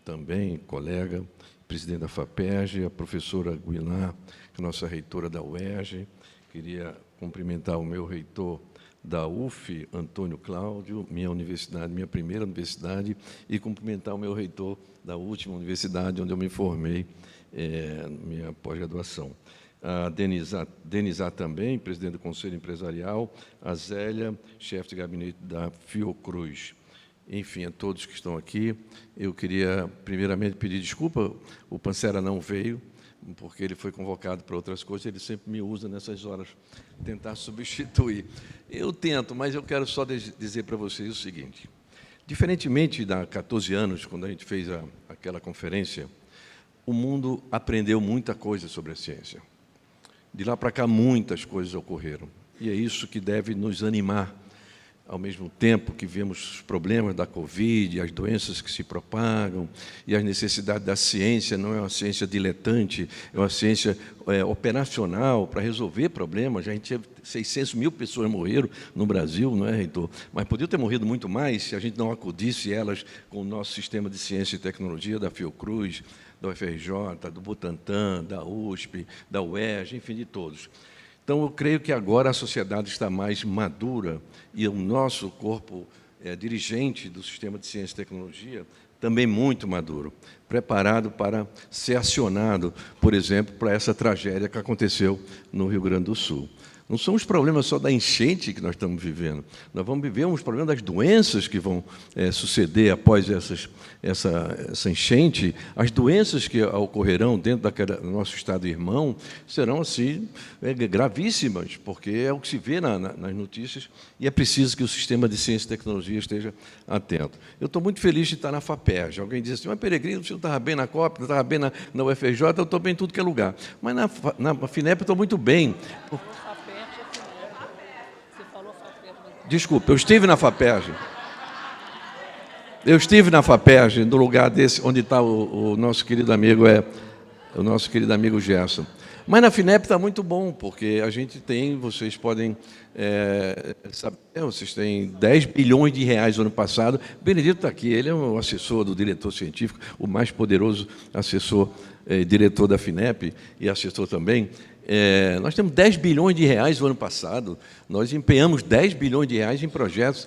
também colega, presidente da FAPERJ, a professora Guinar, que é nossa reitora da UERJ. Queria cumprimentar o meu reitor da UF, Antônio Cláudio, minha universidade, minha primeira universidade, e cumprimentar o meu reitor da última universidade, onde eu me formei, minha pós-graduação. A Denizar também, presidente do Conselho Empresarial, a Zélia, chefe de gabinete da Fiocruz. Enfim, a todos que estão aqui, eu queria, primeiramente, pedir desculpa, o Pancera não veio, porque ele foi convocado para outras coisas, ele sempre me usa nessas horas, tentar substituir. Eu tento, mas eu quero só dizer para vocês o seguinte, diferentemente da 14 anos, quando a gente fez aquela conferência, o mundo aprendeu muita coisa sobre a ciência. De lá para cá, muitas coisas ocorreram, e é isso que deve nos animar, ao mesmo tempo que vemos os problemas da Covid, as doenças que se propagam e as necessidades da ciência. Não é uma ciência diletante, é uma ciência operacional para resolver problemas. A gente teve 600 mil pessoas morreram no Brasil, não é, reitor? Mas podiam ter morrido muito mais se a gente não acudisse elas com o nosso sistema de ciência e tecnologia da Fiocruz, da UFRJ, do Butantan, da USP, da UERJ, enfim, de todos. Então, eu creio que agora a sociedade está mais madura e o nosso corpo dirigente do sistema de ciência e tecnologia também muito maduro, preparado para ser acionado, por exemplo, para essa tragédia que aconteceu no Rio Grande do Sul. Não são os problemas só da enchente que nós estamos vivendo, nós vamos viver uns problemas das doenças que vão suceder após essa enchente. As doenças que ocorrerão dentro do nosso estado irmão serão, assim, gravíssimas, porque é o que se vê nas notícias, e é preciso que o sistema de ciência e tecnologia esteja atento. Eu estou muito feliz de estar na FAPERJ. Alguém diz assim, mas Peregrino, você não estava bem na COP, não estava bem na UFRJ, eu estou bem em tudo que é lugar. Mas na FINEP eu estou muito bem. Desculpa, eu estive na FAPERJ. Eu estive na FAPERJ, no lugar desse, onde está o nosso querido amigo, o nosso querido amigo Gerson. Mas na FINEP está muito bom, porque a gente tem, vocês podem saber, vocês têm 10 bilhões de reais no ano passado. Benedito está aqui, ele é o assessor do diretor científico, o mais poderoso assessor, diretor da FINEP e assessor também. Nós temos 10 bilhões de reais no ano passado, nós empenhamos 10 bilhões de reais em projetos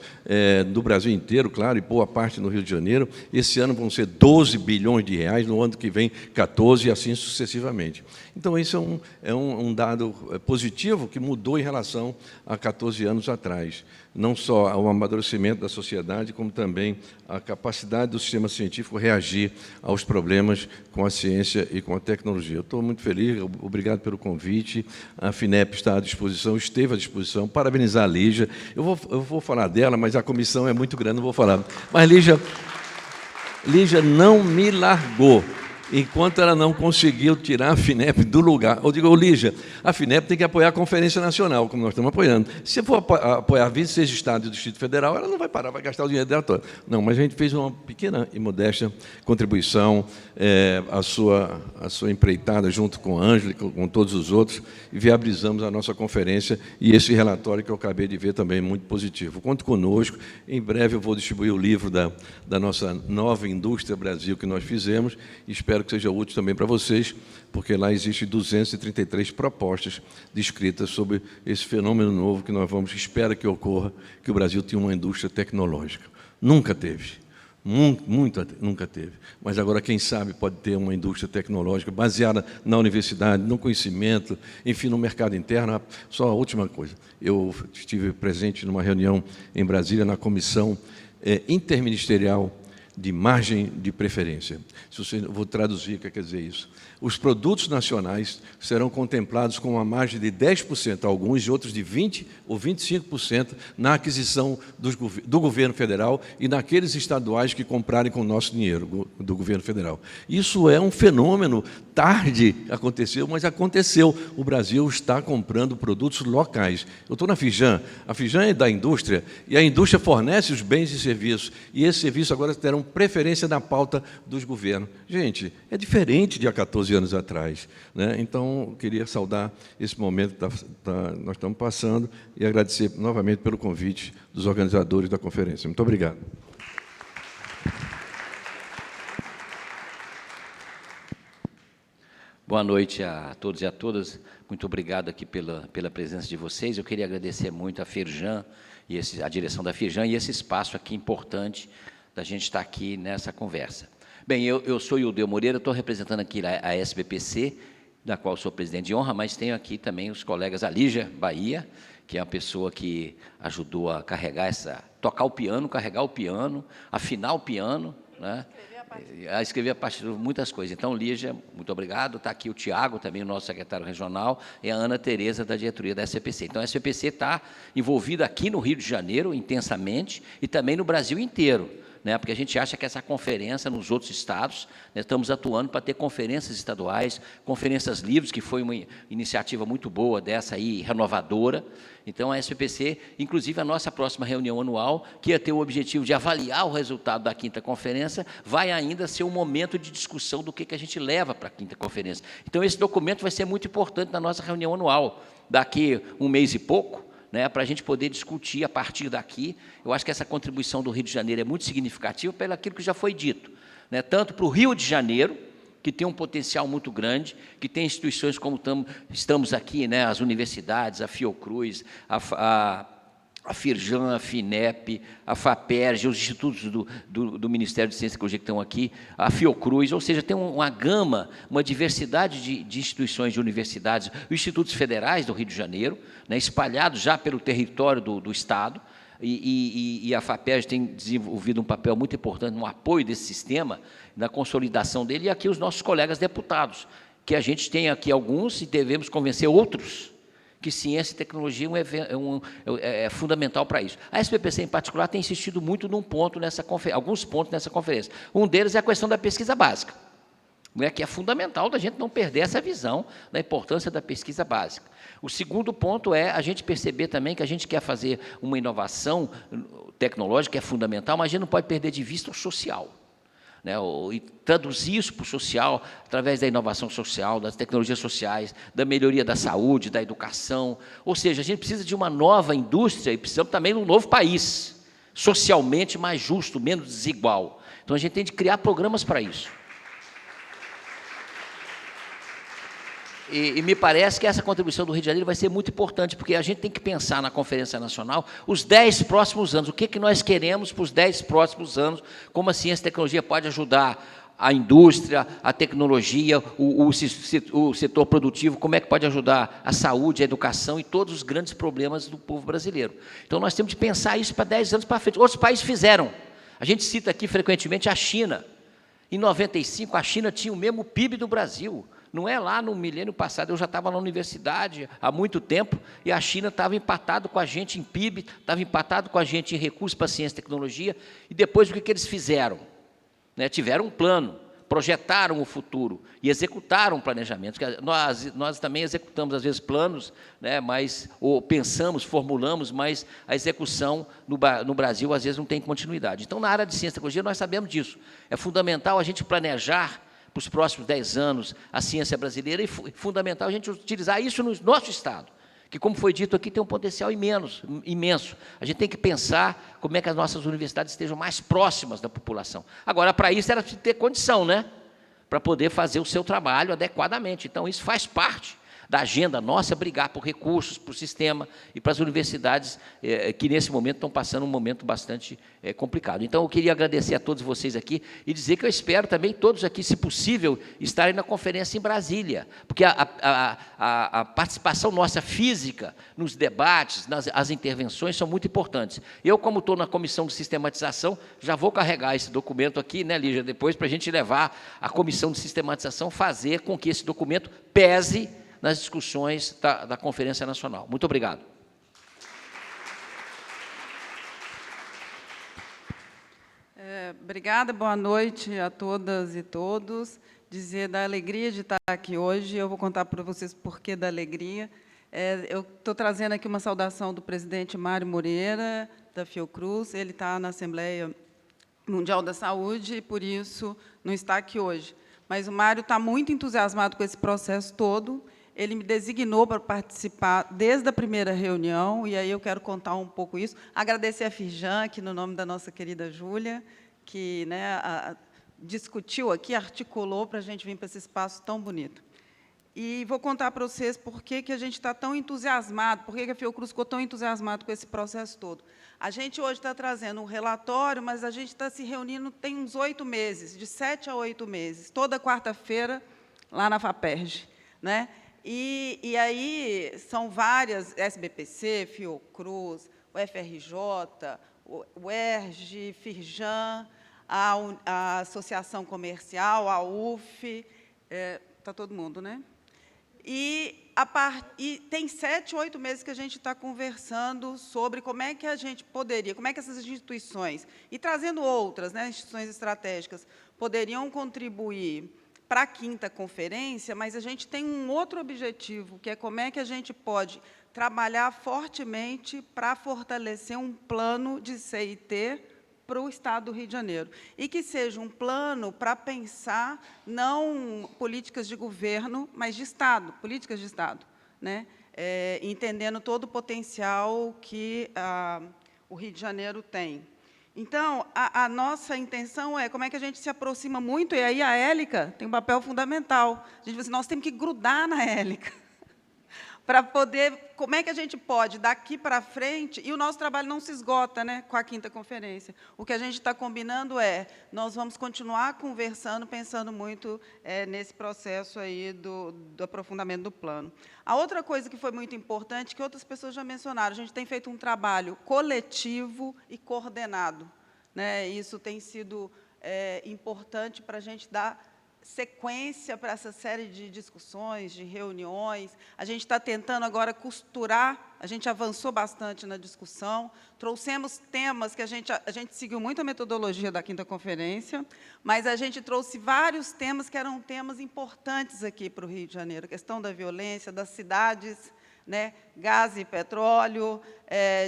do Brasil inteiro, claro, e boa parte no Rio de Janeiro. Esse ano vão ser 12 bilhões de reais, no ano que vem 14 e assim sucessivamente. Então, isso é um dado positivo que mudou em relação a 14 anos atrás. Não só ao amadurecimento da sociedade, como também a capacidade do sistema científico reagir aos problemas com a ciência e com a tecnologia. Eu estou muito feliz, obrigado pelo convite. A FINEP está à disposição, esteve à disposição. Parabenizar a Lígia. Eu vou falar dela, mas a comissão é muito grande, não vou falar. Mas Lígia não me largou enquanto ela não conseguiu tirar a FINEP do lugar. Eu digo, Lígia, a FINEP tem que apoiar a Conferência Nacional, como nós estamos apoiando. Se for apoiar 26 estados do Distrito Federal, ela não vai parar, vai gastar o dinheiro dela todo. Não, mas a gente fez uma pequena e modesta contribuição, a sua empreitada, junto com a Ângela e com todos os outros, e viabilizamos a nossa conferência, e esse relatório que eu acabei de ver também é muito positivo. Conte conosco, em breve eu vou distribuir o livro da nossa nova Indústria Brasil que nós fizemos, e espero que seja útil também para vocês, porque lá existem 233 propostas descritas sobre esse fenômeno novo que nós espera que ocorra, que o Brasil tenha uma indústria tecnológica. Nunca teve. Nunca teve. Mas agora, quem sabe, pode ter uma indústria tecnológica baseada na universidade, no conhecimento, enfim, no mercado interno. Só a última coisa. Eu estive presente numa reunião em Brasília, na comissão interministerial de margem de preferência. Vou traduzir o que quer dizer isso. Os produtos nacionais serão contemplados com uma margem de 10%, alguns e outros de 20% ou 25% na aquisição do governo federal e naqueles estaduais que comprarem com o nosso dinheiro, do governo federal. Isso é um fenômeno, tarde aconteceu, mas aconteceu. O Brasil está comprando produtos locais. Eu estou na Fijan, a Fijan é da indústria, e a indústria fornece os bens e serviços, e esses serviços agora terão preferência na pauta dos governos. Gente, é diferente de há 14 anos atrás, né? Então, eu queria saudar esse momento que nós estamos passando e agradecer novamente pelo convite dos organizadores da conferência. Muito obrigado. Boa noite a todos e a todas. Muito obrigado aqui pela presença de vocês. Eu queria agradecer muito a Firjan, a direção da Firjan, e esse espaço aqui importante da gente estar aqui nessa conversa. Bem, eu sou Ildeu Moreira, estou representando aqui a SBPC, da qual sou presidente de honra, mas tenho aqui também os colegas, a Lígia Bahia, que é a pessoa que ajudou a tocar o piano, carregar o piano, afinar o piano, né? A escrever a partitura, muitas coisas. Então, Lígia, muito obrigado. Está aqui o Tiago, também o nosso secretário regional, e a Ana Tereza, da diretoria da SBPC. Então, a SBPC está envolvida aqui no Rio de Janeiro, intensamente, e também no Brasil inteiro, né, porque a gente acha que essa conferência nos outros estados, né, estamos atuando para ter conferências estaduais, conferências livres, que foi uma iniciativa muito boa dessa aí, renovadora. Então, a SBPC, inclusive a nossa próxima reunião anual, que ia ter o objetivo de avaliar o resultado da 5ª conferência, vai ainda ser um momento de discussão do que a gente leva para a 5ª conferência. Então, esse documento vai ser muito importante na nossa reunião anual, daqui um mês e pouco, né, para a gente poder discutir a partir daqui. Eu acho que essa contribuição do Rio de Janeiro é muito significativa pelo aquilo que já foi dito, né, tanto para o Rio de Janeiro, que tem um potencial muito grande, que tem instituições como estamos aqui, né, as universidades, a Fiocruz, a Firjan, a FINEP, a FAPERJ, os institutos do Ministério de Ciência e Tecnologia que estão aqui, a Fiocruz, ou seja, tem uma gama, uma diversidade de instituições de universidades, os institutos federais do Rio de Janeiro, né, espalhados já pelo território do Estado, e a FAPERJ tem desenvolvido um papel muito importante no apoio desse sistema, na consolidação dele, e aqui os nossos colegas deputados, que a gente tem aqui alguns e devemos convencer outros que ciência e tecnologia é fundamental para isso. A SBPC, em particular, tem insistido muito num ponto alguns pontos nessa conferência. Um deles é a questão da pesquisa básica, né, que é fundamental da gente não perder essa visão da importância da pesquisa básica. O segundo ponto é a gente perceber também que a gente quer fazer uma inovação tecnológica, que é fundamental, mas a gente não pode perder de vista o social, né, e traduzir isso para o social, através da inovação social, das tecnologias sociais, da melhoria da saúde, da educação. Ou seja, a gente precisa de uma nova indústria e precisamos também de um novo país, socialmente mais justo, menos desigual. Então, a gente tem de criar programas para isso. E me parece que essa contribuição do Rio de Janeiro vai ser muito importante, porque a gente tem que pensar na Conferência Nacional os 10 próximos anos, o que nós queremos para os 10 próximos anos, como a ciência e tecnologia pode ajudar a indústria, a tecnologia, o setor produtivo, como é que pode ajudar a saúde, a educação e todos os grandes problemas do povo brasileiro. Então, nós temos de pensar isso para 10 anos para frente. Outros países fizeram. A gente cita aqui frequentemente a China. Em 95, a China tinha o mesmo PIB do Brasil. Não é lá no milênio passado, eu já estava na universidade há muito tempo, e a China estava empatado com a gente em PIB, estava empatado com a gente em recursos para ciência e tecnologia, e depois o que eles fizeram? Né, tiveram um plano, projetaram o futuro e executaram planejamentos. Nós também executamos, às vezes, planos, né, ou pensamos, formulamos, mas a execução no Brasil, às vezes, não tem continuidade. Então, na área de ciência e tecnologia, nós sabemos disso. É fundamental a gente planejar para os próximos 10 anos a ciência brasileira, e fundamental a gente utilizar isso no nosso Estado, que, como foi dito aqui, tem um potencial imenso. A gente tem que pensar como é que as nossas universidades estejam mais próximas da população. Agora, para isso, era preciso ter condição, né, para poder fazer o seu trabalho adequadamente. Então, isso faz parte da agenda nossa, brigar por recursos, para o sistema e para as universidades que, nesse momento, estão passando um momento bastante complicado. Então, eu queria agradecer a todos vocês aqui e dizer que eu espero também todos aqui, se possível, estarem na conferência em Brasília, porque a participação nossa física nos debates, as intervenções são muito importantes. Eu, como estou na comissão de sistematização, já vou carregar esse documento aqui, né, Lígia, depois, para a gente levar a comissão de sistematização, fazer com que esse documento pese nas discussões da Conferência Nacional. Muito obrigado. Obrigada, boa noite a todas e todos. Dizer da alegria de estar aqui hoje, eu vou contar para vocês por que da alegria. Eu estou trazendo aqui uma saudação do presidente Mário Moreira, da Fiocruz. Ele está na Assembleia Mundial da Saúde e, por isso, não está aqui hoje. Mas o Mário está muito entusiasmado com esse processo todo. Ele me designou para participar desde a primeira reunião, e aí eu quero contar um pouco isso. Agradecer a Firjan, aqui no nome da nossa querida Júlia, que, né, discutiu aqui, articulou para a gente vir para esse espaço tão bonito. E vou contar para vocês por que a gente está tão entusiasmado, por que a Fiocruz ficou tão entusiasmado com esse processo todo. A gente hoje está trazendo um relatório, mas a gente está se reunindo tem uns 8 meses, de 7 a 8 meses, toda quarta-feira, lá na FAPERJ, né? E aí são várias, SBPC, Fiocruz, o FRJ, o ERJ, Firjan, a Associação Comercial, a UF, está todo mundo, né? E tem 7, 8 meses que a gente está conversando sobre como é que a gente poderia, como é que essas instituições, e trazendo outras, né, instituições estratégicas, poderiam contribuir para a 5ª conferência, mas a gente tem um outro objetivo, que é como é que a gente pode trabalhar fortemente para fortalecer um plano de CIT para o Estado do Rio de Janeiro, e que seja um plano para pensar não políticas de governo, mas de Estado, políticas de Estado, né? Entendendo todo o potencial que o Rio de Janeiro tem. Então, a nossa intenção é como é que a gente se aproxima muito, e aí a Élica tem um papel fundamental. A gente diz assim, nós temos que grudar na Élica, para poder, como é que a gente pode, daqui para frente, e o nosso trabalho não se esgota, né, com a 5ª conferência. O que a gente está combinando nós vamos continuar conversando, pensando muito nesse processo aí do aprofundamento do plano. A outra coisa que foi muito importante, que outras pessoas já mencionaram, a gente tem feito um trabalho coletivo e coordenado, né? Isso tem sido importante para a gente dar sequência para essa série de discussões, de reuniões. A gente está tentando agora costurar, a gente avançou bastante na discussão, trouxemos temas que a gente seguiu muito a metodologia da 5ª conferência, mas a gente trouxe vários temas que eram temas importantes aqui para o Rio de Janeiro, a questão da violência, das cidades, né, gás e petróleo,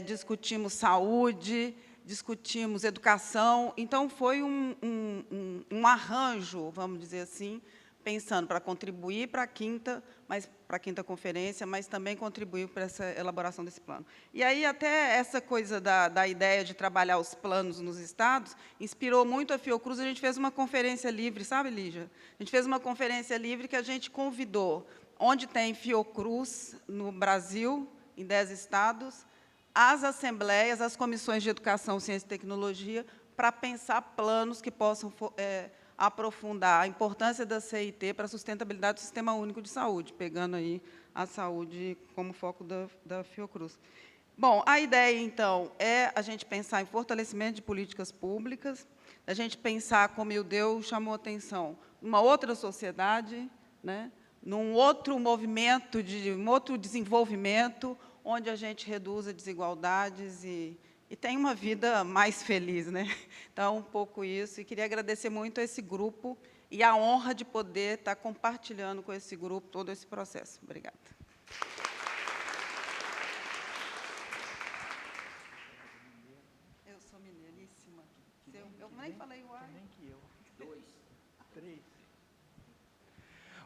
discutimos saúde, discutimos educação. Então, foi um arranjo, vamos dizer assim, pensando para contribuir para a 5ª conferência, mas também contribuir para essa elaboração desse plano. E aí, até essa coisa da ideia de trabalhar os planos nos estados, inspirou muito a Fiocruz. A gente fez uma conferência livre, sabe, Lígia? A gente fez uma conferência livre que a gente convidou, onde tem Fiocruz no Brasil, em 10 estados, as assembleias, as comissões de educação, ciência e tecnologia, para pensar planos que possam aprofundar a importância da CIT para a sustentabilidade do Sistema Único de Saúde, pegando aí a saúde como foco da Fiocruz. Bom, a ideia, então, é a gente pensar em fortalecimento de políticas públicas, a gente pensar, como o Ildeu chamou a atenção, numa outra sociedade, né, num outro movimento, um outro desenvolvimento, onde a gente reduza desigualdades e tenha uma vida mais feliz, né? Então, um pouco isso. E queria agradecer muito a esse grupo e a honra de poder estar compartilhando com esse grupo todo esse processo. Obrigada. Eu sou mineiríssima. Eu nem falei o ar. Nem que eu. 2, 3.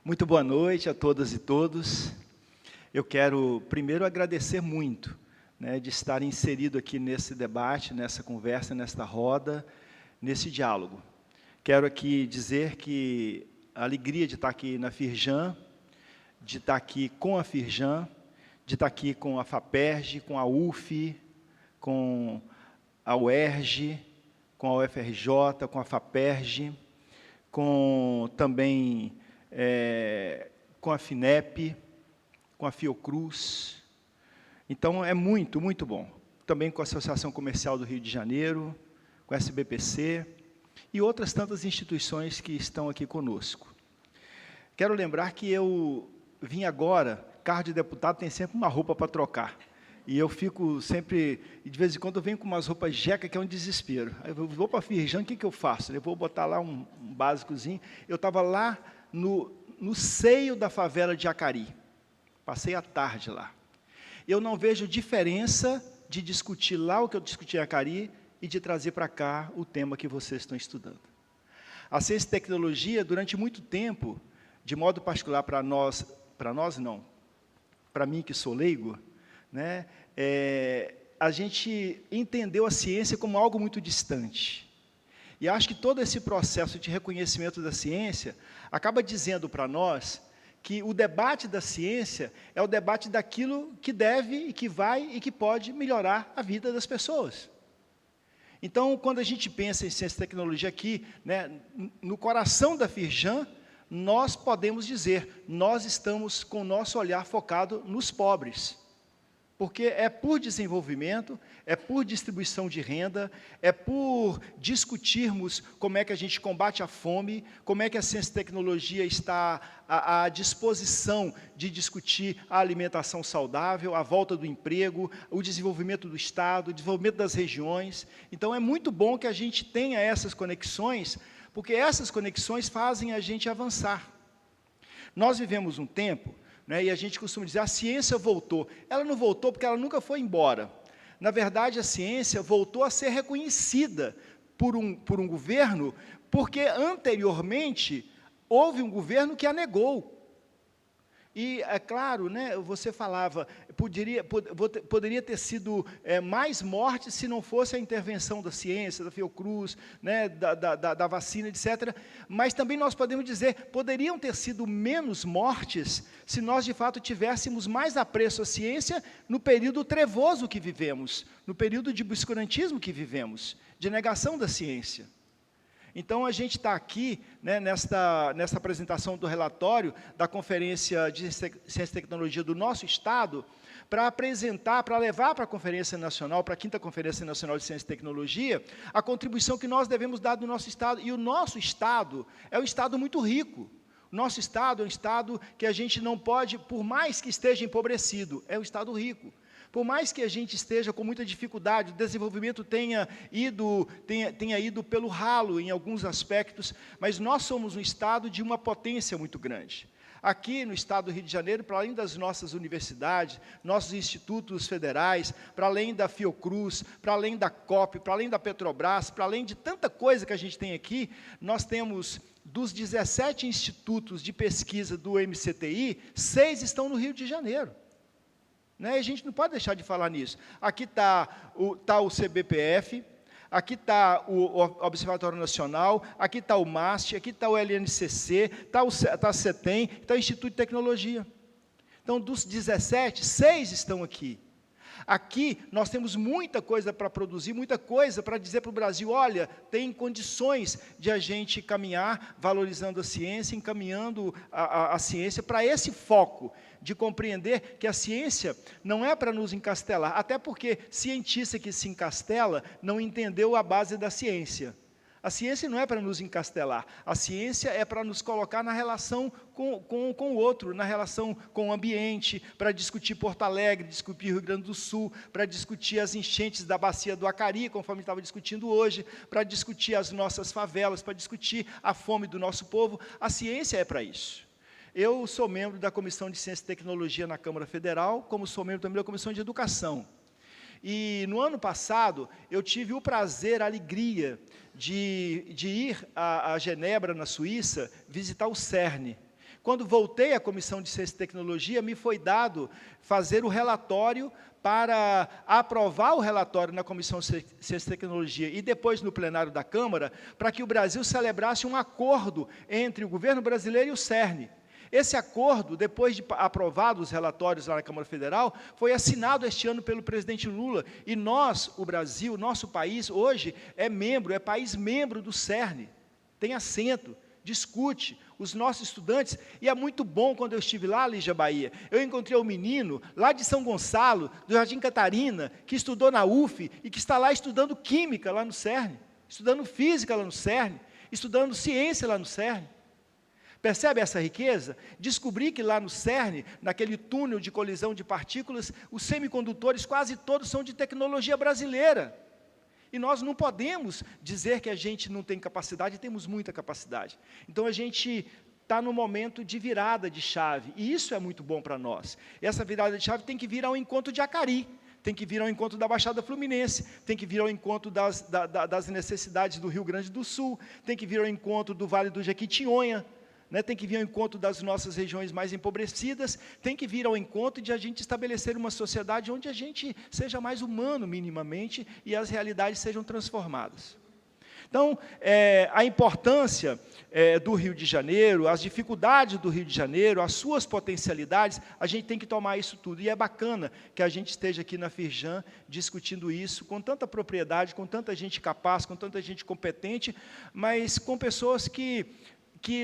Muito boa noite a todas e todos. Eu quero, primeiro, agradecer muito, né, de estar inserido aqui nesse debate, nessa conversa, nesta roda, nesse diálogo. Quero aqui dizer que a alegria de estar aqui na Firjan de estar aqui com a Firjan, de estar aqui com a FAPERJ, com a UF, com a UERJ, com a UFRJ, com a FAPERJ, com também com a FINEP, com a Fiocruz. Então, é muito, muito bom. Também com a Associação Comercial do Rio de Janeiro, com a SBPC e outras tantas instituições que estão aqui conosco. Quero lembrar que eu vim agora, carro de deputado tem sempre uma roupa para trocar. E eu fico sempre, de vez em quando eu venho com umas roupas jeca, que é um desespero. Aí eu vou para a Firjan, o que eu faço? Eu vou botar lá um básicozinho. Eu estava lá no seio da favela de Jacari. Passei a tarde lá. Eu não vejo diferença de discutir lá o que eu discuti em Jacari e de trazer para cá o tema que vocês estão estudando. A ciência e tecnologia, durante muito tempo, de modo particular para nós não, para mim que sou leigo, né, a gente entendeu a ciência como algo muito distante. E acho que todo esse processo de reconhecimento da ciência acaba dizendo para nós que o debate da ciência é o debate daquilo que deve e que vai e que pode melhorar a vida das pessoas. Então, quando a gente pensa em ciência e tecnologia aqui, né, no coração da Firjan, nós podemos dizer, nós estamos com o nosso olhar focado nos pobres. Porque é por desenvolvimento, é por distribuição de renda, é por discutirmos como é que a gente combate a fome, como é que a ciência e tecnologia está à disposição de discutir a alimentação saudável, a volta do emprego, o desenvolvimento do Estado, o desenvolvimento das regiões. Então, é muito bom que a gente tenha essas conexões, porque essas conexões fazem a gente avançar. Nós vivemos um tempo, né, e a gente costuma dizer, a ciência voltou. Ela não voltou porque ela nunca foi embora. Na verdade, a ciência voltou a ser reconhecida por um governo, porque anteriormente houve um governo que a negou. E, é claro, né, você falava, poderia ter sido mais mortes se não fosse a intervenção da ciência, da Fiocruz, né, da vacina, etc. Mas também nós podemos dizer, poderiam ter sido menos mortes se nós, de fato, tivéssemos mais apreço à ciência no período trevoso que vivemos, no período de obscurantismo que vivemos, de negação da ciência. Então, a gente está aqui, né, nesta apresentação do relatório da Conferência de Ciência e Tecnologia do nosso Estado, para apresentar, para levar para a Conferência Nacional, para a 5ª Conferência Nacional de Ciência e Tecnologia, a contribuição que nós devemos dar do nosso Estado. E o nosso Estado é um Estado muito rico. O nosso Estado é um Estado que a gente não pode, por mais que esteja empobrecido, é um Estado rico. Por mais que a gente esteja com muita dificuldade, o desenvolvimento tenha ido pelo ralo em alguns aspectos, mas nós somos um Estado de uma potência muito grande. Aqui no Estado do Rio de Janeiro, para além das nossas universidades, nossos institutos federais, para além da Fiocruz, para além da COP, para além da Petrobras, para além de tanta coisa que a gente tem aqui, nós temos, dos 17 institutos de pesquisa do MCTI, 6 estão no Rio de Janeiro. Né? A gente não pode deixar de falar nisso. Aqui está o CBPF, aqui está o Observatório Nacional, aqui está o MAST, aqui está o LNCC, está a CETEM, está o Instituto de Tecnologia. Então, dos 17, 6 estão aqui. Aqui, nós temos muita coisa para produzir, muita coisa para dizer para o Brasil, olha, tem condições de a gente caminhar, valorizando a ciência, encaminhando a ciência para esse foco, de compreender que a ciência não é para nos encastelar, até porque cientista que se encastela não entendeu a base da ciência. A ciência não é para nos encastelar, a ciência é para nos colocar na relação com o outro, na relação com o ambiente, para discutir Porto Alegre, discutir Rio Grande do Sul, para discutir as enchentes da bacia do Acari, conforme estava discutindo hoje, para discutir as nossas favelas, para discutir a fome do nosso povo. A ciência é para isso. Eu sou membro da Comissão de Ciência e Tecnologia na Câmara Federal, como sou membro também da Comissão de Educação. E, no ano passado, eu tive o prazer, a alegria de ir a Genebra, na Suíça, visitar o CERN. Quando voltei à Comissão de Ciência e Tecnologia, me foi dado fazer o relatório para aprovar o relatório na Comissão de Ciência e Tecnologia e depois no plenário da Câmara, para que o Brasil celebrasse um acordo entre o governo brasileiro e o CERN. Esse acordo, depois de aprovado os relatórios lá na Câmara Federal, foi assinado este ano pelo presidente Lula. E nós, o Brasil, nosso país, hoje é país membro do CERN. Tem assento, discute, os nossos estudantes, e é muito bom, quando eu estive lá, Lígia Bahia, eu encontrei um menino lá de São Gonçalo, do Jardim Catarina, que estudou na UF e que está lá estudando química lá no CERN, estudando física lá no CERN, estudando ciência lá no CERN. Percebe essa riqueza? Descobri que lá no CERN, naquele túnel de colisão de partículas, os semicondutores quase todos são de tecnologia brasileira. E nós não podemos dizer que a gente não tem capacidade, temos muita capacidade. Então, a gente está no momento de virada de chave, e isso é muito bom para nós. Essa virada de chave tem que vir ao encontro de Acari, tem que vir ao encontro da Baixada Fluminense, tem que vir ao encontro das necessidades do Rio Grande do Sul, tem que vir ao encontro do Vale do Jequitinhonha, né, tem que vir ao encontro das nossas regiões mais empobrecidas, tem que vir ao encontro de a gente estabelecer uma sociedade onde a gente seja mais humano minimamente e as realidades sejam transformadas. Então, a importância do Rio de Janeiro, as dificuldades do Rio de Janeiro, as suas potencialidades, a gente tem que tomar isso tudo. E é bacana que a gente esteja aqui na Firjan discutindo isso com tanta propriedade, com tanta gente capaz, com tanta gente competente, mas com pessoas que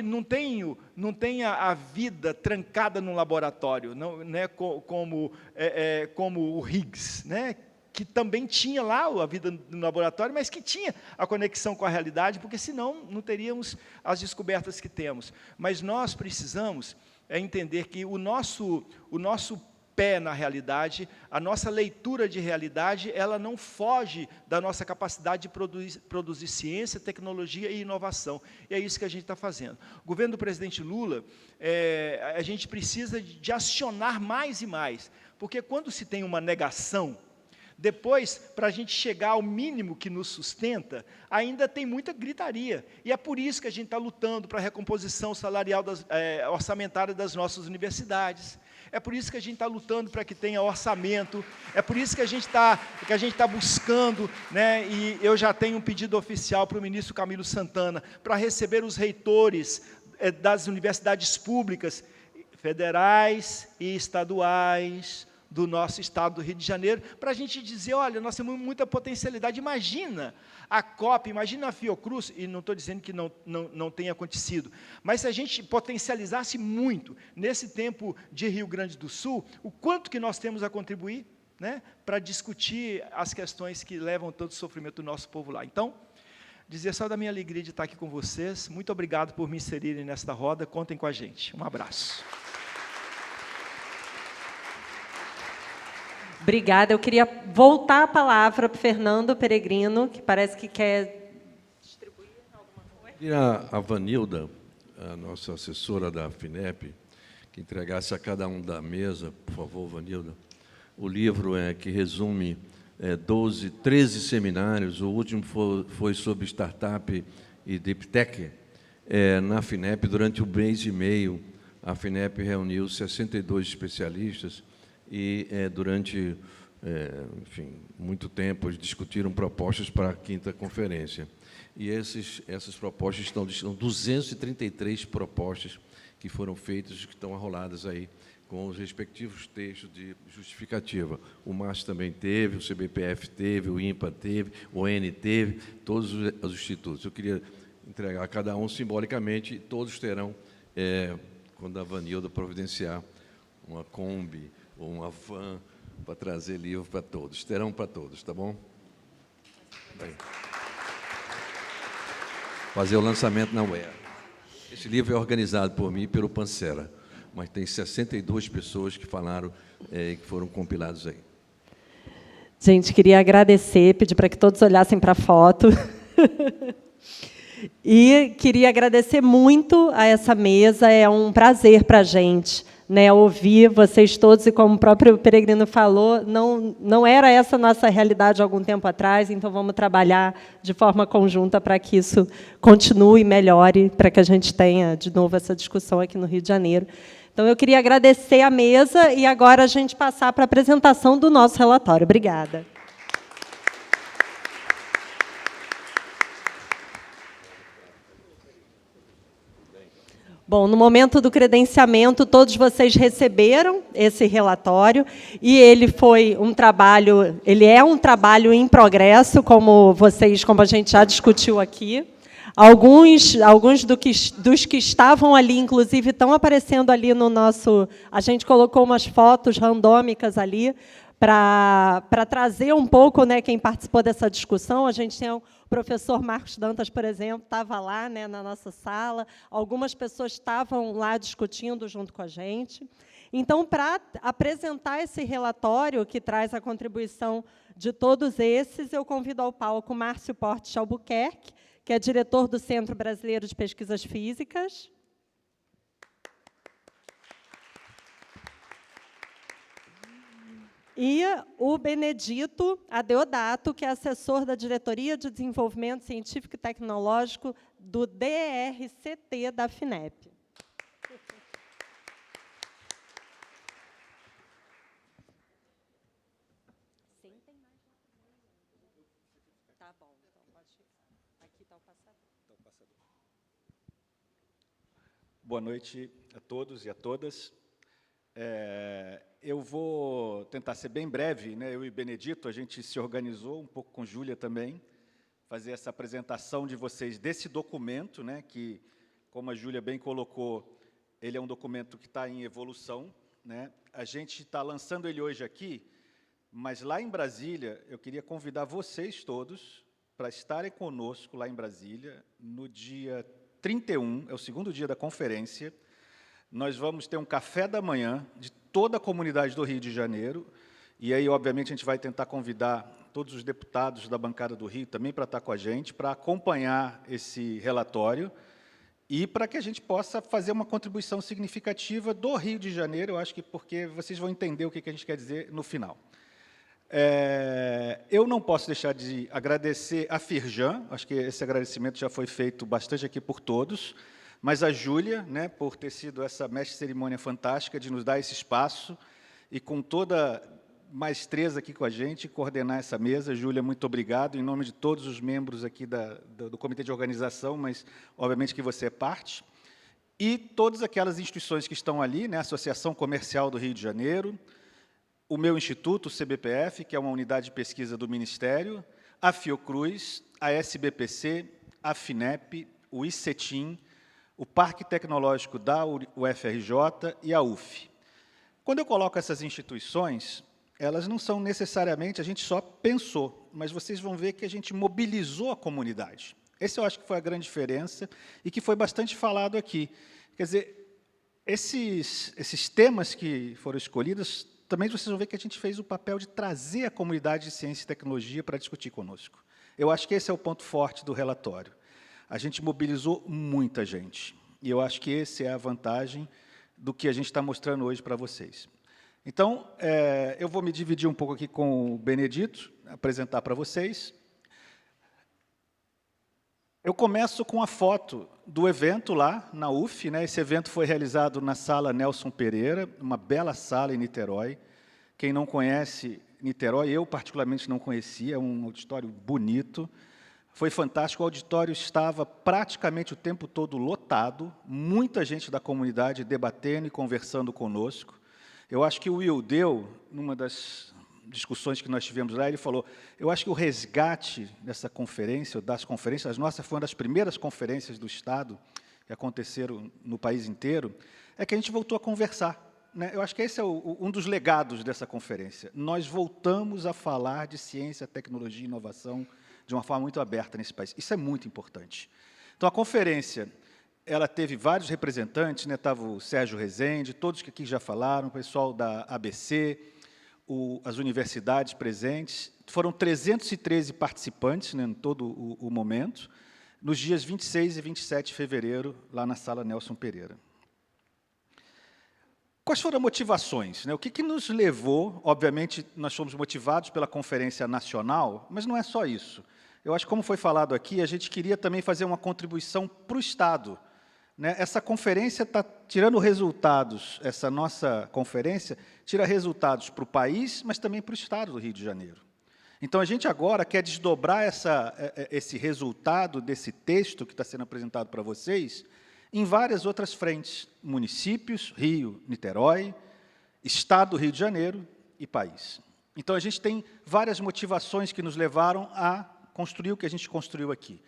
não tem a vida trancada num laboratório, não, né, como o Higgs, né, que também tinha lá a vida no laboratório, mas que tinha a conexão com a realidade, porque senão não teríamos as descobertas que temos. Mas nós precisamos entender que o nosso pé na realidade, a nossa leitura de realidade, ela não foge da nossa capacidade de produzir ciência, tecnologia e inovação. E é isso que a gente está fazendo. O governo do presidente Lula, a gente precisa de acionar mais e mais, porque quando se tem uma negação, depois, para a gente chegar ao mínimo que nos sustenta, ainda tem muita gritaria. E é por isso que a gente está lutando para a recomposição salarial orçamentária das nossas universidades. É por isso que a gente está lutando para que tenha orçamento, é por isso que a gente está buscando, né, e eu já tenho um pedido oficial para o ministro Camilo Santana, para receber os reitores das universidades públicas, federais e estaduais, do nosso estado do Rio de Janeiro, para a gente dizer, olha, nós temos muita potencialidade, imagina a COP, imagina a Fiocruz, e não estou dizendo que não tenha acontecido, mas se a gente potencializasse muito, nesse tempo de Rio Grande do Sul, o quanto que nós temos a contribuir, né, para discutir as questões que levam tanto sofrimento do nosso povo lá. Então, dizer só da minha alegria de estar aqui com vocês, muito obrigado por me inserirem nesta roda, contem com a gente. Um abraço. Obrigada. Eu queria voltar a palavra para o Fernando Peregrino, que parece que quer distribuir alguma coisa. Queria a Vanilda, a nossa assessora da FINEP, que entregasse a cada um da mesa, por favor, Vanilda, o livro que resume 13 seminários, o último foi sobre startup e deep tech, na FINEP. Durante um mês e meio, a FINEP reuniu 62 especialistas, e durante, enfim, muito tempo, eles discutiram propostas para a 5ª conferência. E essas propostas são 233 propostas que foram feitas, que estão arroladas aí, com os respectivos textos de justificativa. O MAS também teve, o CBPF teve, o INPA teve, o ON teve, todos os institutos. Eu queria entregar a cada um simbolicamente, e todos terão, quando a Vanilda providenciar uma Kombi, ou uma van, para trazer livro para todos. Terão para todos, tá bom? Bem. Fazer o lançamento na UER. Esse livro é organizado por mim e pelo Pancera, mas tem 62 pessoas que falaram, que foram compilados aí. Gente, queria agradecer, pedir para que todos olhassem para a foto. E queria agradecer muito a essa mesa, é um prazer para a gente, né, ouvir vocês todos, e como o próprio Peregrino falou, não era essa a nossa realidade há algum tempo atrás, então vamos trabalhar de forma conjunta para que isso continue e melhore, para que a gente tenha, de novo, essa discussão aqui no Rio de Janeiro. Então, eu queria agradecer a mesa e agora a gente passar para a apresentação do nosso relatório. Obrigada. Bom, no momento do credenciamento, todos vocês receberam esse relatório e ele é um trabalho em progresso, como a gente já discutiu aqui. Alguns dos que estavam ali, inclusive, estão aparecendo ali no nosso... A gente colocou umas fotos randômicas ali para trazer um pouco, né, quem participou dessa discussão. A gente tem o professor Marcos Dantas, por exemplo, estava lá, né, na nossa sala. Algumas pessoas estavam lá discutindo junto com a gente. Então, para apresentar esse relatório, que traz a contribuição de todos esses, eu convido ao palco Márcio Portes Albuquerque, que é diretor do Centro Brasileiro de Pesquisas Físicas. E o Benedito Adeodato, que é assessor da Diretoria de Desenvolvimento Científico e Tecnológico do DRCT da FINEP. Tá bom, então pode ficar. Aqui está o passador. Boa noite a todos e a todas. Eu vou tentar ser bem breve, né? Eu e Benedito, a gente se organizou um pouco com Júlia também, fazer essa apresentação de vocês desse documento, né? Que, como a Júlia bem colocou, ele é um documento que está em evolução, né? A gente está lançando ele hoje aqui, mas lá em Brasília, eu queria convidar vocês todos para estarem conosco lá em Brasília, no dia 31, é o segundo dia da conferência. Nós vamos ter um café da manhã de toda a comunidade do Rio de Janeiro, e aí, obviamente, a gente vai tentar convidar todos os deputados da bancada do Rio também para estar com a gente, para acompanhar esse relatório, e para que a gente possa fazer uma contribuição significativa do Rio de Janeiro, eu acho que porque vocês vão entender o que a gente quer dizer no final. Eu não posso deixar de agradecer a Firjan, acho que esse agradecimento já foi feito bastante aqui por todos, mas a Júlia, né, por ter sido essa mestre de cerimônia fantástica, de nos dar esse espaço, e com toda maestreza aqui com a gente, coordenar essa mesa. Júlia, muito obrigado, em nome de todos os membros aqui do Comitê de Organização, mas, obviamente, que você é parte, e todas aquelas instituições que estão ali, né, a Associação Comercial do Rio de Janeiro, o meu instituto, o CBPF, que é uma unidade de pesquisa do Ministério, a Fiocruz, a SBPC, a FINEP, o ICETIM, o Parque Tecnológico da UFRJ e a UF. Quando eu coloco essas instituições, elas não são necessariamente, a gente só pensou, mas vocês vão ver que a gente mobilizou a comunidade. Esse eu acho que foi a grande diferença e que foi bastante falado aqui. Quer dizer, esses temas que foram escolhidos, também vocês vão ver que a gente fez o papel de trazer a comunidade de ciência e tecnologia para discutir conosco. Eu acho que esse é o ponto forte do relatório. A gente mobilizou muita gente, e eu acho que essa é a vantagem do que a gente está mostrando hoje para vocês. Então, eu vou me dividir um pouco aqui com o Benedito, apresentar para vocês. Eu começo com a foto do evento lá na UF, né? Esse evento foi realizado na Sala Nelson Pereira, uma bela sala em Niterói. Quem não conhece Niterói, eu particularmente não conhecia, é um auditório bonito. Foi fantástico, o auditório estava praticamente o tempo todo lotado, muita gente da comunidade debatendo e conversando conosco. Eu acho que o Will Deu, numa das discussões que nós tivemos lá, ele falou, eu acho que o resgate dessa conferência, das conferências, a nossa foi uma das primeiras conferências do Estado, que aconteceram no país inteiro, é que a gente voltou a conversar, né? Eu acho que esse é um dos legados dessa conferência. Nós voltamos a falar de ciência, tecnologia e inovação de uma forma muito aberta nesse país. Isso é muito importante. Então, a conferência, ela teve vários representantes, né? Estava o Sérgio Rezende, todos que aqui já falaram, o pessoal da ABC, as universidades presentes. Foram 313 participantes, né, em todo o momento, nos dias 26 e 27 de fevereiro, lá na Sala Nelson Pereira. Quais foram as motivações, né? O que nos levou? Obviamente, nós fomos motivados pela Conferência Nacional, mas não é só isso. Eu acho que, como foi falado aqui, a gente queria também fazer uma contribuição para o Estado, né? Essa conferência está tirando resultados, essa nossa conferência tira resultados para o país, mas também para o Estado do Rio de Janeiro. Então, a gente agora quer desdobrar esse resultado desse texto que está sendo apresentado para vocês em várias outras frentes, municípios, Rio, Niterói, Estado do Rio de Janeiro e país. Então, a gente tem várias motivações que nos levaram a construir o que a gente construiu aqui.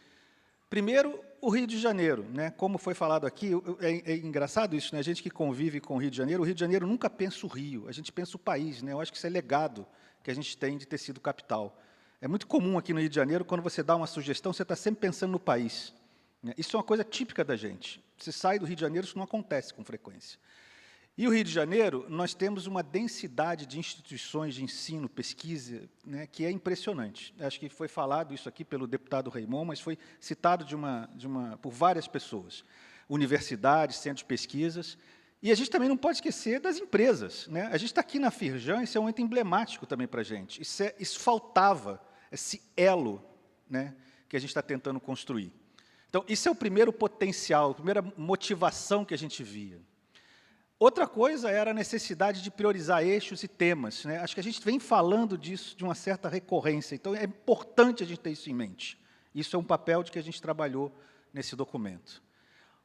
Primeiro, o Rio de Janeiro, né? Como foi falado aqui, é engraçado isso, né? A gente que convive com o Rio de Janeiro nunca pensa o Rio, a gente pensa o país, né? Eu acho que isso é legado que a gente tem de ter sido capital. É muito comum aqui no Rio de Janeiro, quando você dá uma sugestão, você está sempre pensando no país, né? Isso é uma coisa típica da gente. Você sai do Rio de Janeiro, isso não acontece com frequência. E o Rio de Janeiro, nós temos uma densidade de instituições de ensino, pesquisa, né, que é impressionante. Acho que foi falado isso aqui pelo deputado Raimon, mas foi citado por várias pessoas. Universidades, centros de pesquisas. E a gente também não pode esquecer das empresas, né? A gente está aqui na Firjan, isso é um momento emblemático também para a gente. Isso faltava, esse elo, né, que a gente está tentando construir. Então, isso é o primeiro potencial, a primeira motivação que a gente via. Outra coisa era a necessidade de priorizar eixos e temas, né? Acho que a gente vem falando disso de uma certa recorrência, então é importante a gente ter isso em mente. Isso é um papel de que a gente trabalhou nesse documento.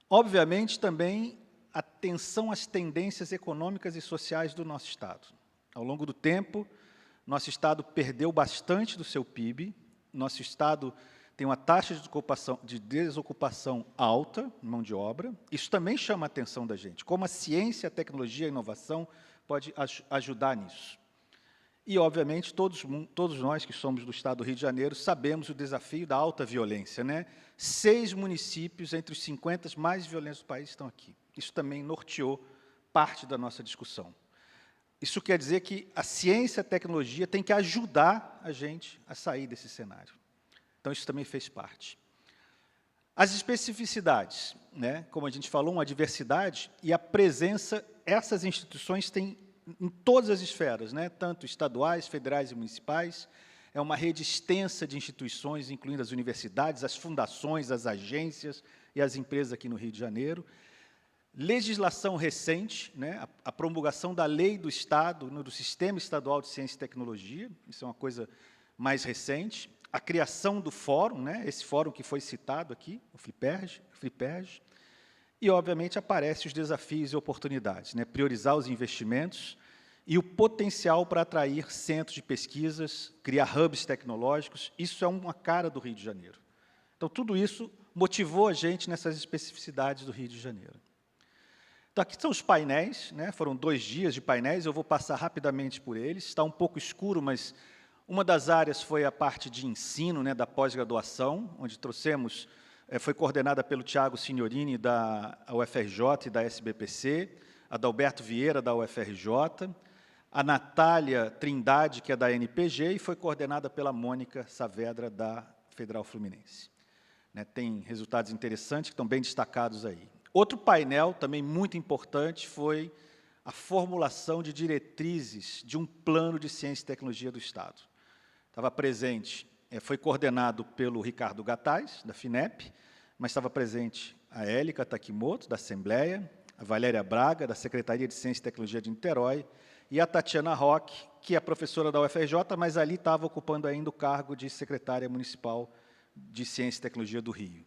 Obviamente, também, atenção às tendências econômicas e sociais do nosso Estado. Ao longo do tempo, nosso Estado perdeu bastante do seu PIB, nosso Estado tem uma taxa de desocupação alta, mão de obra. Isso também chama a atenção da gente, como a ciência, a tecnologia e a inovação pode ajudar nisso. E, obviamente, todos nós que somos do Estado do Rio de Janeiro sabemos o desafio da alta violência, né? 6 municípios entre os 50 mais violentos do país estão aqui. Isso também norteou parte da nossa discussão. Isso quer dizer que a ciência e a tecnologia têm que ajudar a gente a sair desse cenário. Então, isso também fez parte. As especificidades, né? Como a gente falou, uma diversidade e a presença, essas instituições têm em todas as esferas, né? Tanto estaduais, federais e municipais. É uma rede extensa de instituições, incluindo as universidades, as fundações, as agências e as empresas aqui no Rio de Janeiro. Legislação recente, né? A promulgação da lei do Estado, do Sistema Estadual de Ciência e Tecnologia, isso é uma coisa mais recente. A criação do fórum, né, esse fórum que foi citado aqui, o FLIPERJ, e, obviamente, aparecem os desafios e oportunidades, né, priorizar os investimentos e o potencial para atrair centros de pesquisas, criar hubs tecnológicos, isso é uma cara do Rio de Janeiro. Então, tudo isso motivou a gente nessas especificidades do Rio de Janeiro. Então, aqui são os painéis, né, foram 2 dias de painéis, eu vou passar rapidamente por eles, está um pouco escuro, mas uma das áreas foi a parte de ensino, né, da pós-graduação, onde trouxemos, foi coordenada pelo Tiago Signorini, da UFRJ e da SBPC, a Dalberto Vieira, da UFRJ, a Natália Trindade, que é da NPG, e foi coordenada pela Mônica Saavedra, da Federal Fluminense. Né, tem resultados interessantes que estão bem destacados aí. Outro painel, também muito importante, foi a formulação de diretrizes de um plano de ciência e tecnologia do Estado. Estava presente, foi coordenado pelo Ricardo Gattais, da FINEP, mas estava presente a Élica Takimoto, da Assembleia, a Valéria Braga, da Secretaria de Ciência e Tecnologia de Niterói, e a Tatiana Roque, que é professora da UFRJ, mas ali estava ocupando ainda o cargo de secretária municipal de Ciência e Tecnologia do Rio.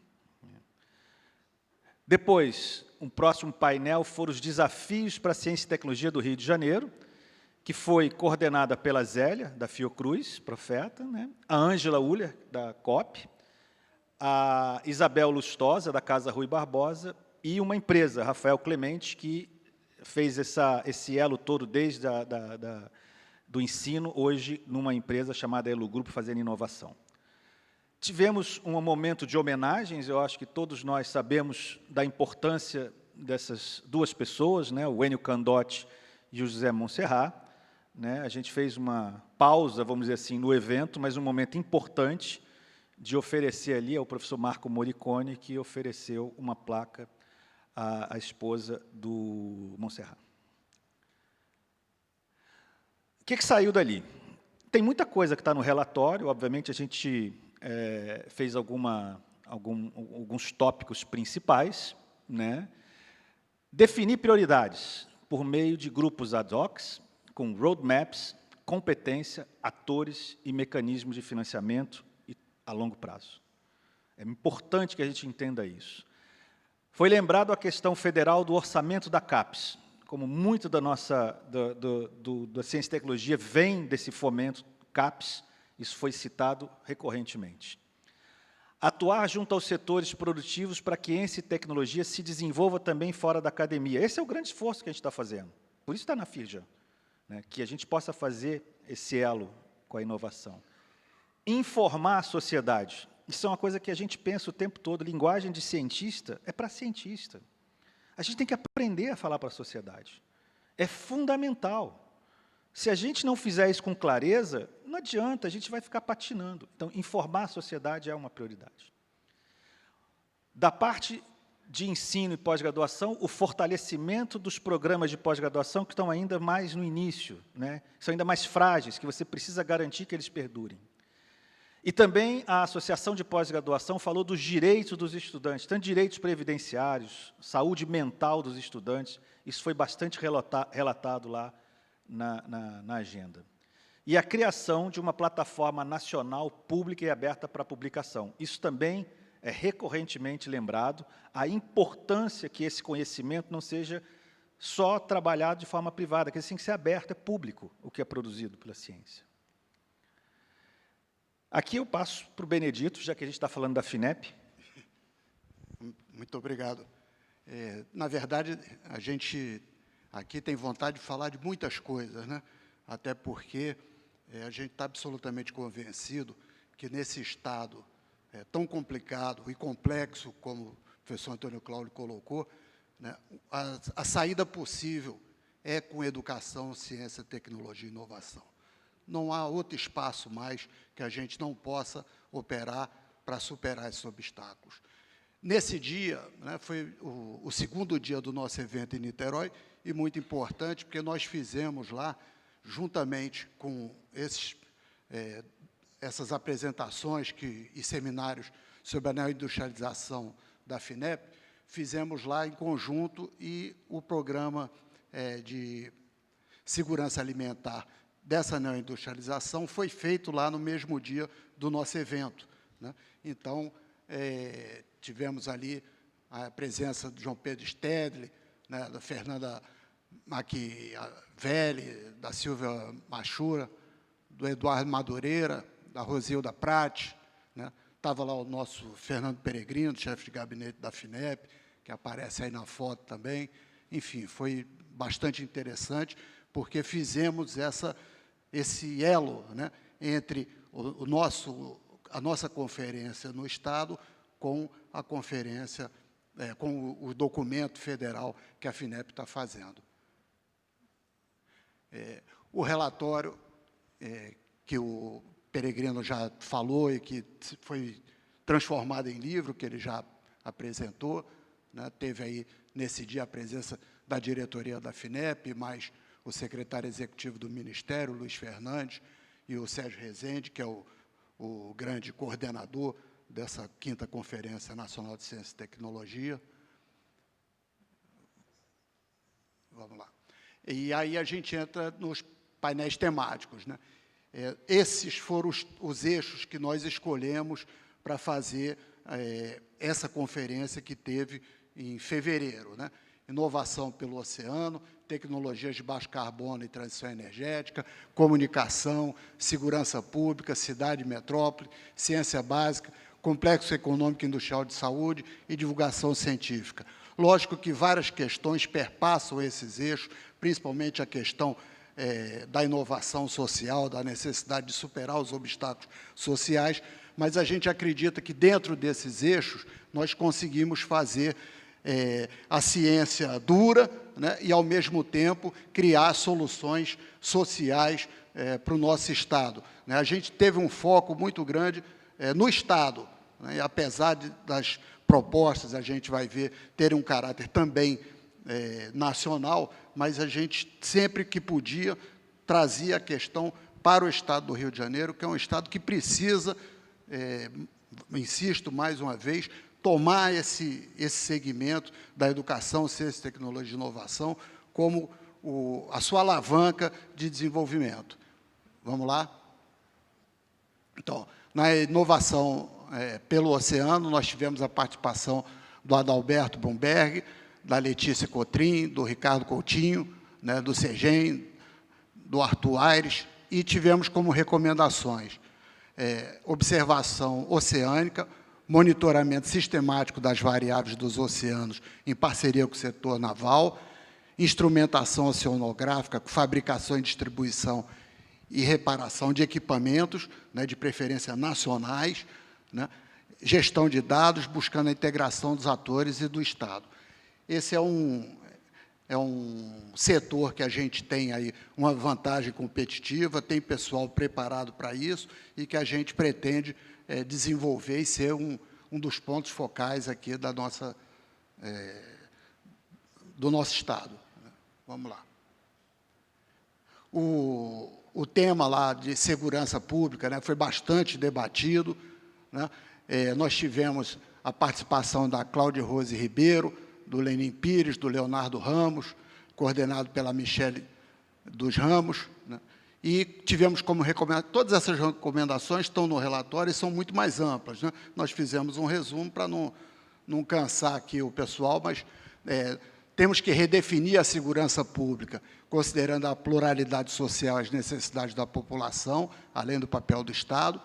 Depois, um próximo painel foram os desafios para a Ciência e Tecnologia do Rio de Janeiro, que foi coordenada pela Zélia, da Fiocruz, Profeta, né? A Ângela Uller, da COP, a Isabel Lustosa, da Casa Rui Barbosa, e uma empresa, Rafael Clemente, que fez esse elo todo desde do ensino, hoje numa empresa chamada Elo Grupo, fazendo inovação. Tivemos um momento de homenagens, eu acho que todos nós sabemos da importância dessas 2 pessoas, né? O Enio Candotti e o José Monserrat. Né, a gente fez uma pausa, vamos dizer assim, no evento, mas um momento importante de oferecer ali ao professor Marco Moricone, que ofereceu uma placa à esposa do Monserrat. O que saiu dali? Tem muita coisa que está no relatório, obviamente a gente fez alguns tópicos principais, né? Definir prioridades por meio de grupos ad hoc, com roadmaps, competência, atores e mecanismos de financiamento a longo prazo. É importante que a gente entenda isso. Foi lembrado a questão federal do orçamento da CAPES, como muito da nossa da ciência e tecnologia vem desse fomento CAPES, isso foi citado recorrentemente. Atuar junto aos setores produtivos para que ciência e tecnologia se desenvolva também fora da academia. Esse é o grande esforço que a gente está fazendo. Por isso está na FIRJAN, né, que a gente possa fazer esse elo com a inovação. Informar a sociedade. Isso é uma coisa que a gente pensa o tempo todo. Linguagem de cientista é para cientista. A gente tem que aprender a falar para a sociedade. É fundamental. Se a gente não fizer isso com clareza, não adianta, a gente vai ficar patinando. Então, informar a sociedade é uma prioridade. Da parte de ensino e pós-graduação, o fortalecimento dos programas de pós-graduação que estão ainda mais no início, né? São ainda mais frágeis, que você precisa garantir que eles perdurem. E também a Associação de Pós-Graduação falou dos direitos dos estudantes, tanto direitos previdenciários, saúde mental dos estudantes, isso foi bastante relatado lá na agenda. E a criação de uma plataforma nacional pública e aberta para publicação. Isso também é recorrentemente lembrado, a importância que esse conhecimento não seja só trabalhado de forma privada, que ele tem que ser aberto, é público o que é produzido pela ciência. Aqui eu passo para o Benedito, já que a gente está falando da FINEP. Muito obrigado. Na verdade, a gente aqui tem vontade de falar de muitas coisas, né? Até porque a gente está absolutamente convencido que nesse estado tão complicado e complexo, como o professor Antônio Cláudio colocou, né, a saída possível é com educação, ciência, tecnologia e inovação. Não há outro espaço mais que a gente não possa operar para superar esses obstáculos. Nesse dia, né, foi o segundo dia do nosso evento em Niterói, e muito importante, porque nós fizemos lá, juntamente com essas apresentações e seminários sobre a neoindustrialização da FINEP, fizemos lá em conjunto, e o programa de segurança alimentar dessa neoindustrialização foi feito lá no mesmo dia do nosso evento, né? Então, tivemos ali a presença do João Pedro Stedley, né, da Fernanda Machiavelli, da Silvia Machura, do Eduardo Madureira, da Rosilda Prati, né? Estava lá o nosso Fernando Peregrino, chefe de gabinete da FINEP, que aparece aí na foto também. Enfim, foi bastante interessante, porque fizemos esse elo, né, entre a nossa conferência no Estado com a conferência, com o documento federal que a FINEP está fazendo. O relatório que o Peregrino já falou e que foi transformado em livro, que ele já apresentou, né, teve aí, nesse dia, a presença da diretoria da FINEP, mais o secretário executivo do Ministério, Luiz Fernandes, e o Sérgio Rezende, que é o grande coordenador dessa 5ª Conferência Nacional de Ciência e Tecnologia. Vamos lá. E aí a gente entra nos painéis temáticos, né? Esses foram os eixos que nós escolhemos para fazer essa conferência que teve em fevereiro, né? Inovação pelo oceano, tecnologias de baixo carbono e transição energética, comunicação, segurança pública, cidade e metrópole, ciência básica, complexo econômico e industrial de saúde e divulgação científica. Lógico que várias questões perpassam esses eixos, principalmente a questão da inovação social, da necessidade de superar os obstáculos sociais, mas a gente acredita que, dentro desses eixos, nós conseguimos fazer a ciência dura, né, e, ao mesmo tempo, criar soluções sociais para o nosso Estado, né? A gente teve um foco muito grande no Estado, né, e, apesar das propostas, a gente vai ver, terem um caráter também nacional, mas a gente, sempre que podia, trazia a questão para o Estado do Rio de Janeiro, que é um Estado que precisa, insisto mais uma vez, tomar esse segmento da educação, ciência, tecnologia e inovação como a sua alavanca de desenvolvimento. Vamos lá? Então, na inovação pelo oceano, nós tivemos a participação do Adalberto Brumberg, da Letícia Cotrim, do Ricardo Coutinho, né, do Sergem, do Arthur Aires, e tivemos como recomendações observação oceânica, monitoramento sistemático das variáveis dos oceanos em parceria com o setor naval, instrumentação oceanográfica, fabricação e distribuição e reparação de equipamentos, né, de preferência nacionais, né, gestão de dados, buscando a integração dos atores e do Estado. Esse é um setor que a gente tem aí uma vantagem competitiva, tem pessoal preparado para isso e que a gente pretende desenvolver e ser um dos pontos focais aqui da nossa, do nosso Estado. Vamos lá. O tema lá de segurança pública, né, foi bastante debatido, né? Nós tivemos a participação da Cláudia Rose Ribeiro, do Lenin Pires, do Leonardo Ramos, coordenado pela Michele dos Ramos, né? E tivemos como recomendação, todas essas recomendações estão no relatório e são muito mais amplas, né? Nós fizemos um resumo para não cansar aqui o pessoal, mas temos que redefinir a segurança pública, considerando a pluralidade social e as necessidades da população, além do papel do Estado,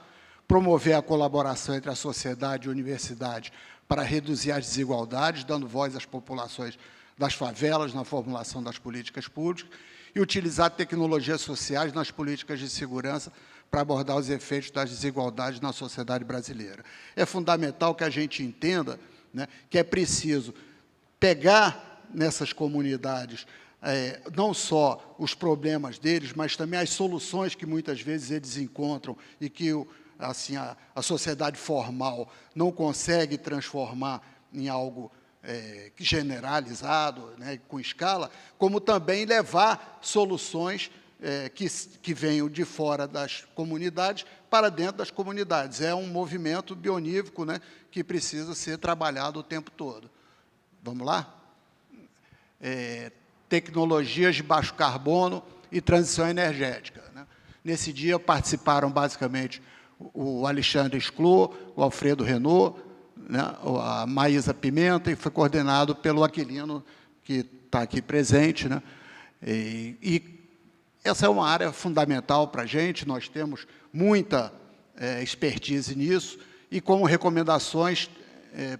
promover a colaboração entre a sociedade e a universidade para reduzir as desigualdades, dando voz às populações das favelas na formulação das políticas públicas, e utilizar tecnologias sociais nas políticas de segurança para abordar os efeitos das desigualdades na sociedade brasileira. É fundamental que a gente entenda, né, que é preciso pegar nessas comunidades não só os problemas deles, mas também as soluções que muitas vezes eles encontram e que assim, a sociedade formal não consegue transformar em algo generalizado, né, com escala, como também levar soluções que venham de fora das comunidades para dentro das comunidades. É um movimento bionívoco, né, que precisa ser trabalhado o tempo todo. Vamos lá? Tecnologias de baixo carbono e transição energética, né? Nesse dia participaram, basicamente, o Alexandre Sclô, o Alfredo Renault, né, a Maísa Pimenta, e foi coordenado pelo Aquilino, que está aqui presente, né? E essa é uma área fundamental para a gente, nós temos muita expertise nisso, e como recomendações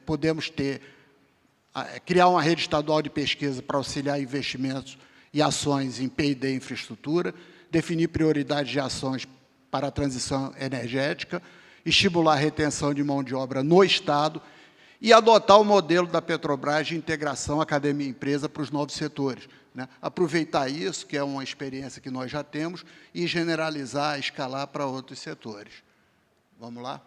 podemos criar uma rede estadual de pesquisa para auxiliar investimentos e ações em P&D e infraestrutura, definir prioridades de ações para a transição energética, estimular a retenção de mão de obra no Estado e adotar o modelo da Petrobras de integração academia-empresa para os novos setores, né? Aproveitar isso, que é uma experiência que nós já temos, e generalizar, escalar para outros setores. Vamos lá?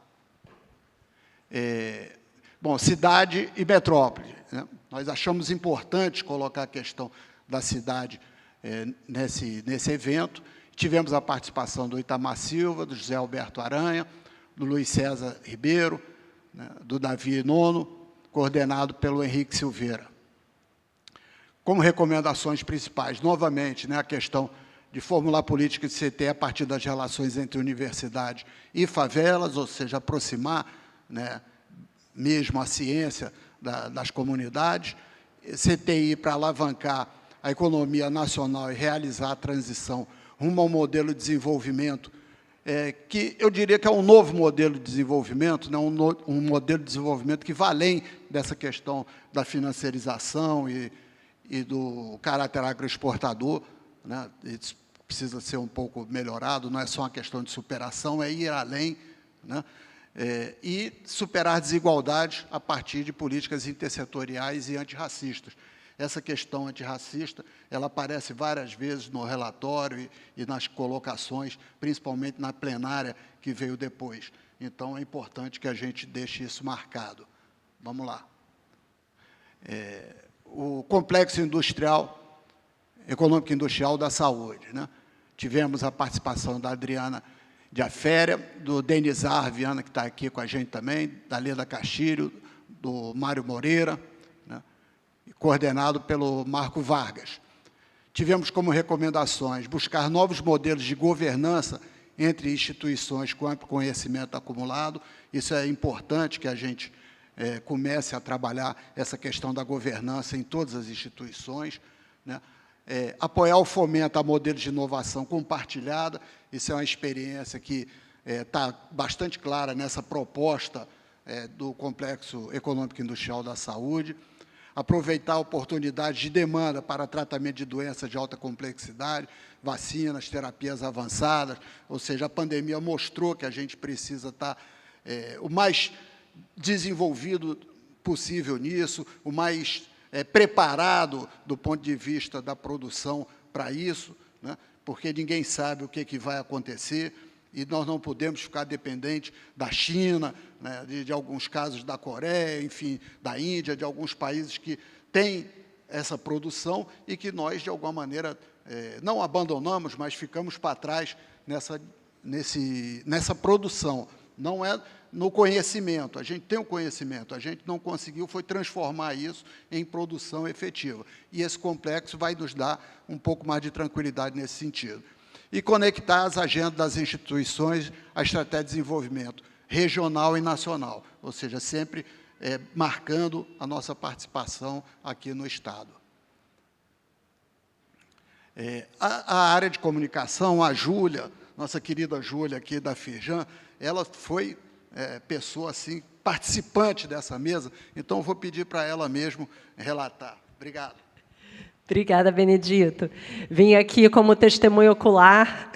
Bom, cidade e metrópole, né? Nós achamos importante colocar a questão da cidade nesse evento. Tivemos a participação do Itamar Silva, do José Alberto Aranha, do Luiz César Ribeiro, né, do Davi Nono, coordenado pelo Henrique Silveira. Como recomendações principais, novamente, né, a questão de formular política de CT a partir das relações entre universidade e favelas, ou seja, aproximar, né, mesmo a ciência das comunidades, CTI para alavancar a economia nacional e realizar a transição rumo a um modelo de desenvolvimento, que eu diria que é um novo modelo de desenvolvimento, né, um modelo de desenvolvimento que vai além dessa questão da financiarização e do caráter agroexportador, né, isso precisa ser um pouco melhorado, não é só uma questão de superação, é ir além, né, e superar desigualdades a partir de políticas intersetoriais e antirracistas. Essa questão antirracista, ela aparece várias vezes no relatório e nas colocações, principalmente na plenária que veio depois. Então, é importante que a gente deixe isso marcado. Vamos lá. O complexo industrial, econômico industrial da saúde, né? Tivemos a participação da Adriana de Aféria, do Denizar Viana, que está aqui com a gente também, da Leda Castilho, do Mário Moreira, né, coordenado pelo Marco Vargas. Tivemos como recomendações buscar novos modelos de governança entre instituições com amplo conhecimento acumulado. Isso é importante que a gente comece a trabalhar essa questão da governança em todas as instituições, né? Apoiar o fomento a modelos de inovação compartilhada, isso é uma experiência que está bastante clara nessa proposta do Complexo Econômico e Industrial da Saúde. Aproveitar oportunidades de demanda para tratamento de doenças de alta complexidade, vacinas, terapias avançadas, ou seja, a pandemia mostrou que a gente precisa estar o mais desenvolvido possível nisso, o mais preparado do ponto de vista da produção para isso, né? Porque ninguém sabe o que vai acontecer, e nós não podemos ficar dependentes da China, né, de alguns casos da Coreia, enfim, da Índia, de alguns países que têm essa produção e que nós, de alguma maneira, não abandonamos, mas ficamos para trás nessa produção. Não é no conhecimento, a gente tem o conhecimento, a gente não conseguiu foi transformar isso em produção efetiva. E esse complexo vai nos dar um pouco mais de tranquilidade nesse sentido. E conectar as agendas das instituições à estratégia de desenvolvimento regional e nacional, ou seja, sempre marcando a nossa participação aqui no Estado. A área de comunicação, a Júlia, nossa querida Júlia aqui da Firjan, ela foi pessoa assim, participante dessa mesa, então eu vou pedir para ela mesmo relatar. Obrigado. Obrigada, Benedito. Vim aqui como testemunho ocular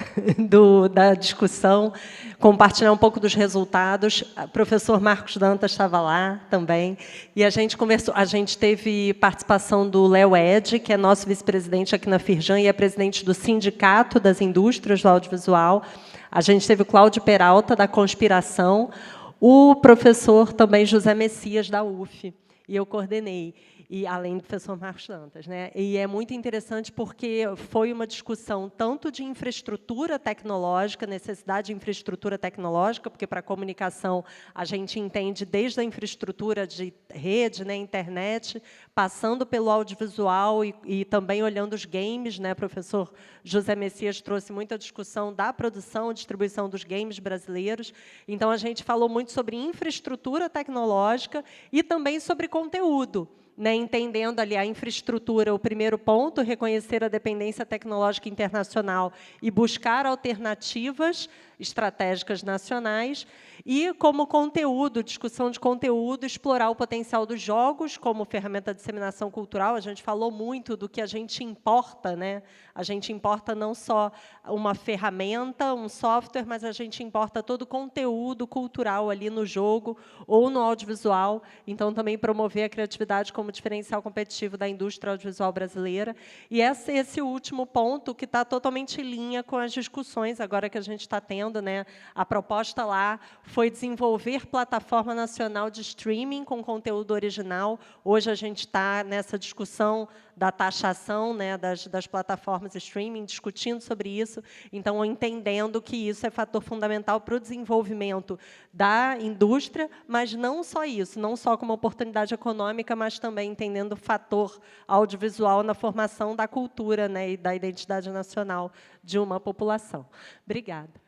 da discussão, compartilhar um pouco dos resultados. O professor Marcos Dantas estava lá também, e a gente conversou. A gente teve participação do Léo Ed, que é nosso vice-presidente aqui na Firjan e é presidente do Sindicato das Indústrias do Audiovisual. A gente teve o Cláudio Peralta, da Conspiração, o professor também José Messias, da UF, e eu coordenei. E além do professor Marcos Dantas, né? E é muito interessante porque foi uma discussão tanto de infraestrutura tecnológica, necessidade de infraestrutura tecnológica, porque para a comunicação a gente entende desde a infraestrutura de rede, né, internet, passando pelo audiovisual e também olhando os games, né? O professor José Messias trouxe muita discussão da produção e distribuição dos games brasileiros. Então a gente falou muito sobre infraestrutura tecnológica e também sobre conteúdo, né, entendendo ali a infraestrutura, o primeiro ponto, reconhecer a dependência tecnológica internacional e buscar alternativas estratégicas nacionais, e, como conteúdo, discussão de conteúdo, explorar o potencial dos jogos como ferramenta de disseminação cultural. A gente falou muito do que a gente importa, né? A gente importa não só uma ferramenta, um software, mas a gente importa todo o conteúdo cultural ali no jogo ou no audiovisual. Então, também promover a criatividade como diferencial competitivo da indústria audiovisual brasileira. E esse último ponto, que está totalmente em linha com as discussões agora que a gente está tendo, né? A proposta lá foi desenvolver plataforma nacional de streaming com conteúdo original. Hoje a gente está nessa discussão da taxação, né, das plataformas de streaming, discutindo sobre isso, então entendendo que isso é fator fundamental para o desenvolvimento da indústria, mas não só isso, não só como oportunidade econômica, mas também entendendo o fator audiovisual na formação da cultura, né, e da identidade nacional de uma população. Obrigada.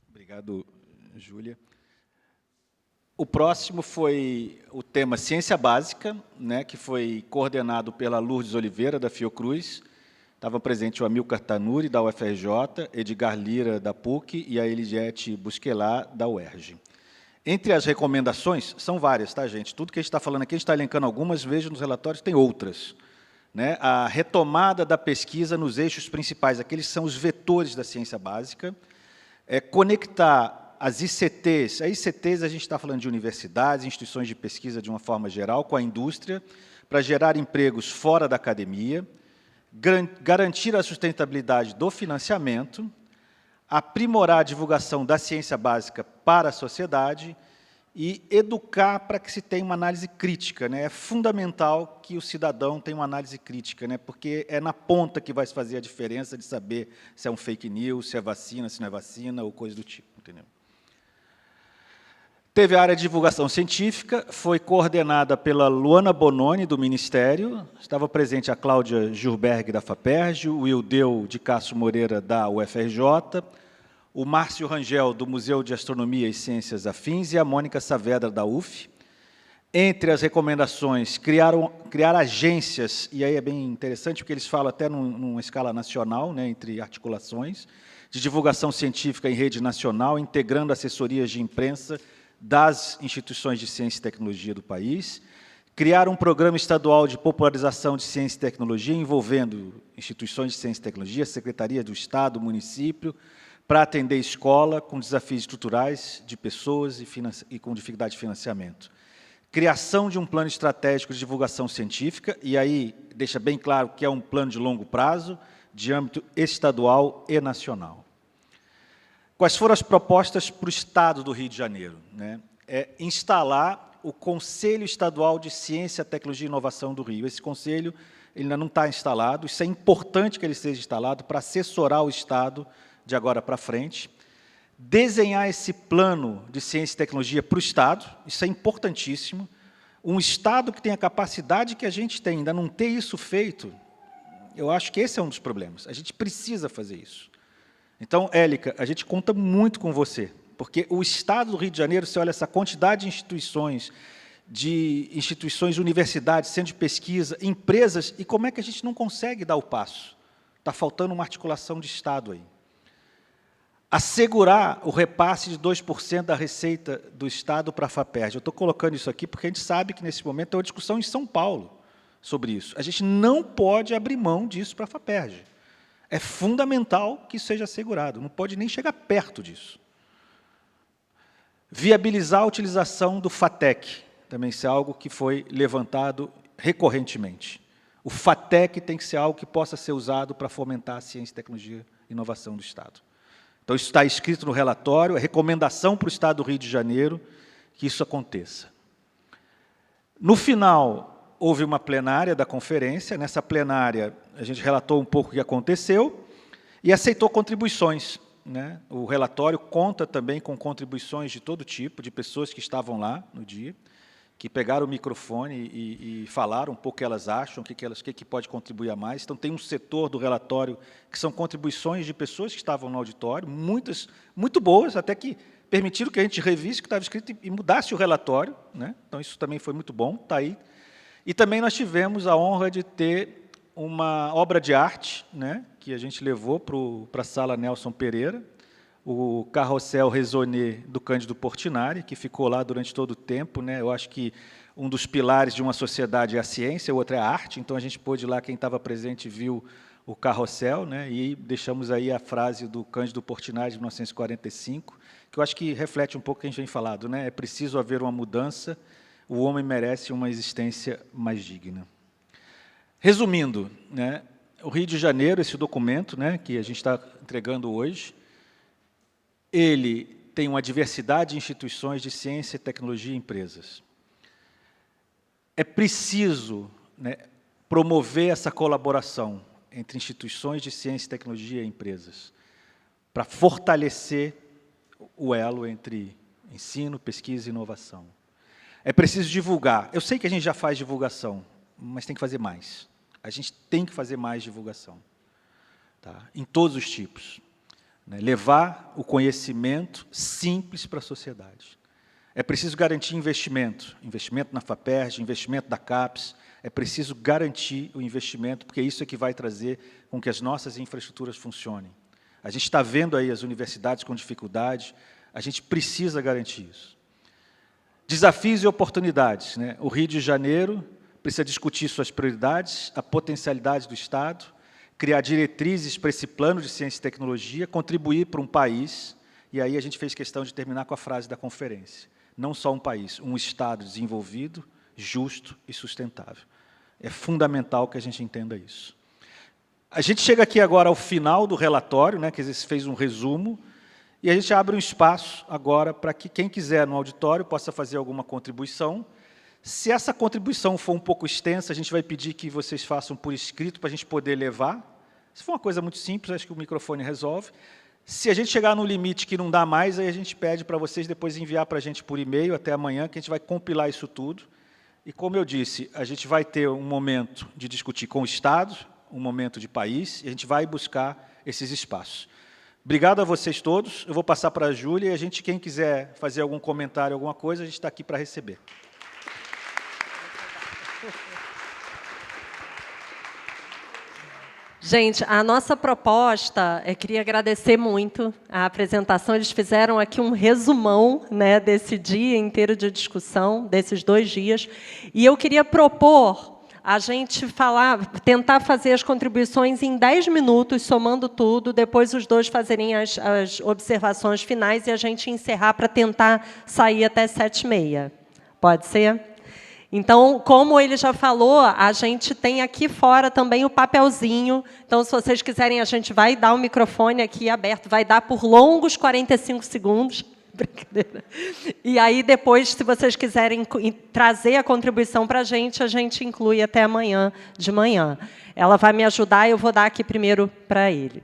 Obrigado, Júlia. O próximo foi o tema Ciência Básica, né, que foi coordenado pela Lourdes Oliveira, da Fiocruz. Estava presente o Amilcar Tanuri, da UFRJ, Edgar Lira, da PUC, e a Eligete Busquelá, da UERJ. Entre as recomendações, são várias, tá, gente? Tudo que a gente está falando aqui, a gente está elencando algumas, veja nos relatórios, tem outras. Né? A retomada da pesquisa nos eixos principais, aqueles são os vetores da ciência básica, conectar as ICTs, a gente está falando de universidades, instituições de pesquisa de uma forma geral, com a indústria, para gerar empregos fora da academia, garantir a sustentabilidade do financiamento, aprimorar a divulgação da ciência básica para a sociedade e educar para que se tenha uma análise crítica, né? É fundamental que o cidadão tenha uma análise crítica, né? Porque é na ponta que vai se fazer a diferença de saber se é um fake news, se é vacina, se não é vacina, ou coisa do tipo, entendeu? Teve a área de divulgação científica, foi coordenada pela Luana Bononi, do Ministério, estava presente a Cláudia Gilberg, da FAPERJ, o Ildeu de Castro Moreira, da UFRJ, o Márcio Rangel, do Museu de Astronomia e Ciências Afins, e a Mônica Saavedra, da UF. Entre as recomendações, criar agências, e aí é bem interessante, porque eles falam até numa escala nacional, né, entre articulações, de divulgação científica em rede nacional, integrando assessorias de imprensa das instituições de ciência e tecnologia do país, criar um programa estadual de popularização de ciência e tecnologia, envolvendo instituições de ciência e tecnologia, Secretaria do Estado, município, para atender escola com desafios estruturais de pessoas e com dificuldade de financiamento. Criação de um plano estratégico de divulgação científica, e aí deixa bem claro que é um plano de longo prazo, de âmbito estadual e nacional. Quais foram as propostas para o Estado do Rio de Janeiro? Né? É instalar o Conselho Estadual de Ciência, Tecnologia e Inovação do Rio. Esse conselho ele ainda não está instalado, isso é importante que ele seja instalado para assessorar o Estado de agora para frente. Desenhar esse plano de ciência e tecnologia para o Estado, isso é importantíssimo. Um Estado que tem a capacidade que a gente tem, ainda não ter isso feito, eu acho que esse é um dos problemas. A gente precisa fazer isso. Então, Élica, a gente conta muito com você, porque o Estado do Rio de Janeiro, você olha essa quantidade de instituições, universidades, centros de pesquisa, empresas, e como é que a gente não consegue dar o passo? Está faltando uma articulação de Estado aí. Assegurar o repasse de 2% da receita do Estado para a FAPERJ. Eu estou colocando isso aqui porque a gente sabe que, nesse momento, tem uma discussão em São Paulo sobre isso. A gente não pode abrir mão disso para a FAPERJ. É fundamental que isso seja assegurado, não pode nem chegar perto disso. Viabilizar a utilização do FATEC, também isso é algo que foi levantado recorrentemente. O FATEC tem que ser algo que possa ser usado para fomentar a ciência, tecnologia e inovação do Estado. Então, isso está escrito no relatório, é recomendação para o Estado do Rio de Janeiro que isso aconteça. No final, houve uma plenária da conferência, nessa plenária a gente relatou um pouco o que aconteceu e aceitou contribuições. Né? O relatório conta também com contribuições de todo tipo, de pessoas que estavam lá no dia, que pegaram o microfone e falaram um pouco o que elas acham, o que pode contribuir a mais. Então, tem um setor do relatório que são contribuições de pessoas que estavam no auditório, muitas, muito boas, até que permitiram que a gente revisse o que estava escrito e mudasse o relatório. Né? Então, isso também foi muito bom, está aí. E também nós tivemos a honra de ter uma obra de arte, né, que a gente levou para a Sala Nelson Pereira, o Carrossel Raisonné do Cândido Portinari, que ficou lá durante todo o tempo. Né? Eu acho que um dos pilares de uma sociedade é a ciência, o outro é a arte, então a gente pôde ir lá, quem estava presente viu o carrossel, né? E deixamos aí a frase do Cândido Portinari, de 1945, que eu acho que reflete um pouco o que a gente vem falado. Né? É preciso haver uma mudança, o homem merece uma existência mais digna. Resumindo, né? O Rio de Janeiro, esse documento, né, que a gente está entregando hoje, ele tem uma diversidade de instituições de ciência, tecnologia e empresas. É preciso, né, promover essa colaboração entre instituições de ciência, tecnologia e empresas, para fortalecer o elo entre ensino, pesquisa e inovação. É preciso divulgar. Eu sei que a gente já faz divulgação, mas tem que fazer mais. A gente tem que fazer mais divulgação, tá? Em todos os tipos. Né? Levar o conhecimento simples para a sociedade. É preciso garantir investimento na FAPERJ, investimento da CAPES, é preciso garantir o investimento, porque isso é que vai trazer com que as nossas infraestruturas funcionem. A gente está vendo aí as universidades com dificuldade, a gente precisa garantir isso. Desafios e oportunidades. Né? O Rio de Janeiro precisa discutir suas prioridades, a potencialidade do Estado, criar diretrizes para esse plano de ciência e tecnologia, contribuir para um país, e aí a gente fez questão de terminar com a frase da conferência. Não só um país, um Estado desenvolvido, justo e sustentável. É fundamental que a gente entenda isso. A gente chega aqui agora ao final do relatório, né, que a gente fez um resumo, e a gente abre um espaço agora para que quem quiser no auditório possa fazer alguma contribuição. Se essa contribuição for um pouco extensa, a gente vai pedir que vocês façam por escrito para a gente poder levar. Se for uma coisa muito simples, acho que o microfone resolve. Se a gente chegar no limite que não dá mais, aí a gente pede para vocês depois enviar para a gente por e-mail até amanhã, que a gente vai compilar isso tudo. E, como eu disse, a gente vai ter um momento de discutir com o Estado, um momento de país, e a gente vai buscar esses espaços. Obrigado a vocês todos. Eu vou passar para a Júlia e quem quiser fazer algum comentário, alguma coisa, a gente está aqui para receber. Gente, a nossa proposta, queria agradecer muito a apresentação. Eles fizeram aqui um resumão, né, desse dia inteiro de discussão, desses 2 dias. E eu queria propor a gente tentar fazer as contribuições em 10 minutos, somando tudo, depois os 2 fazerem as observações finais e a gente encerrar para tentar sair até 7h30. Pode ser? Então, como ele já falou, a gente tem aqui fora também o papelzinho. Então, se vocês quiserem, a gente vai dar o microfone aqui aberto, vai dar por longos 45 segundos. Brincadeira. E aí, depois, se vocês quiserem trazer a contribuição para a gente inclui até amanhã de manhã. Ela vai me ajudar, eu vou dar aqui primeiro para ele.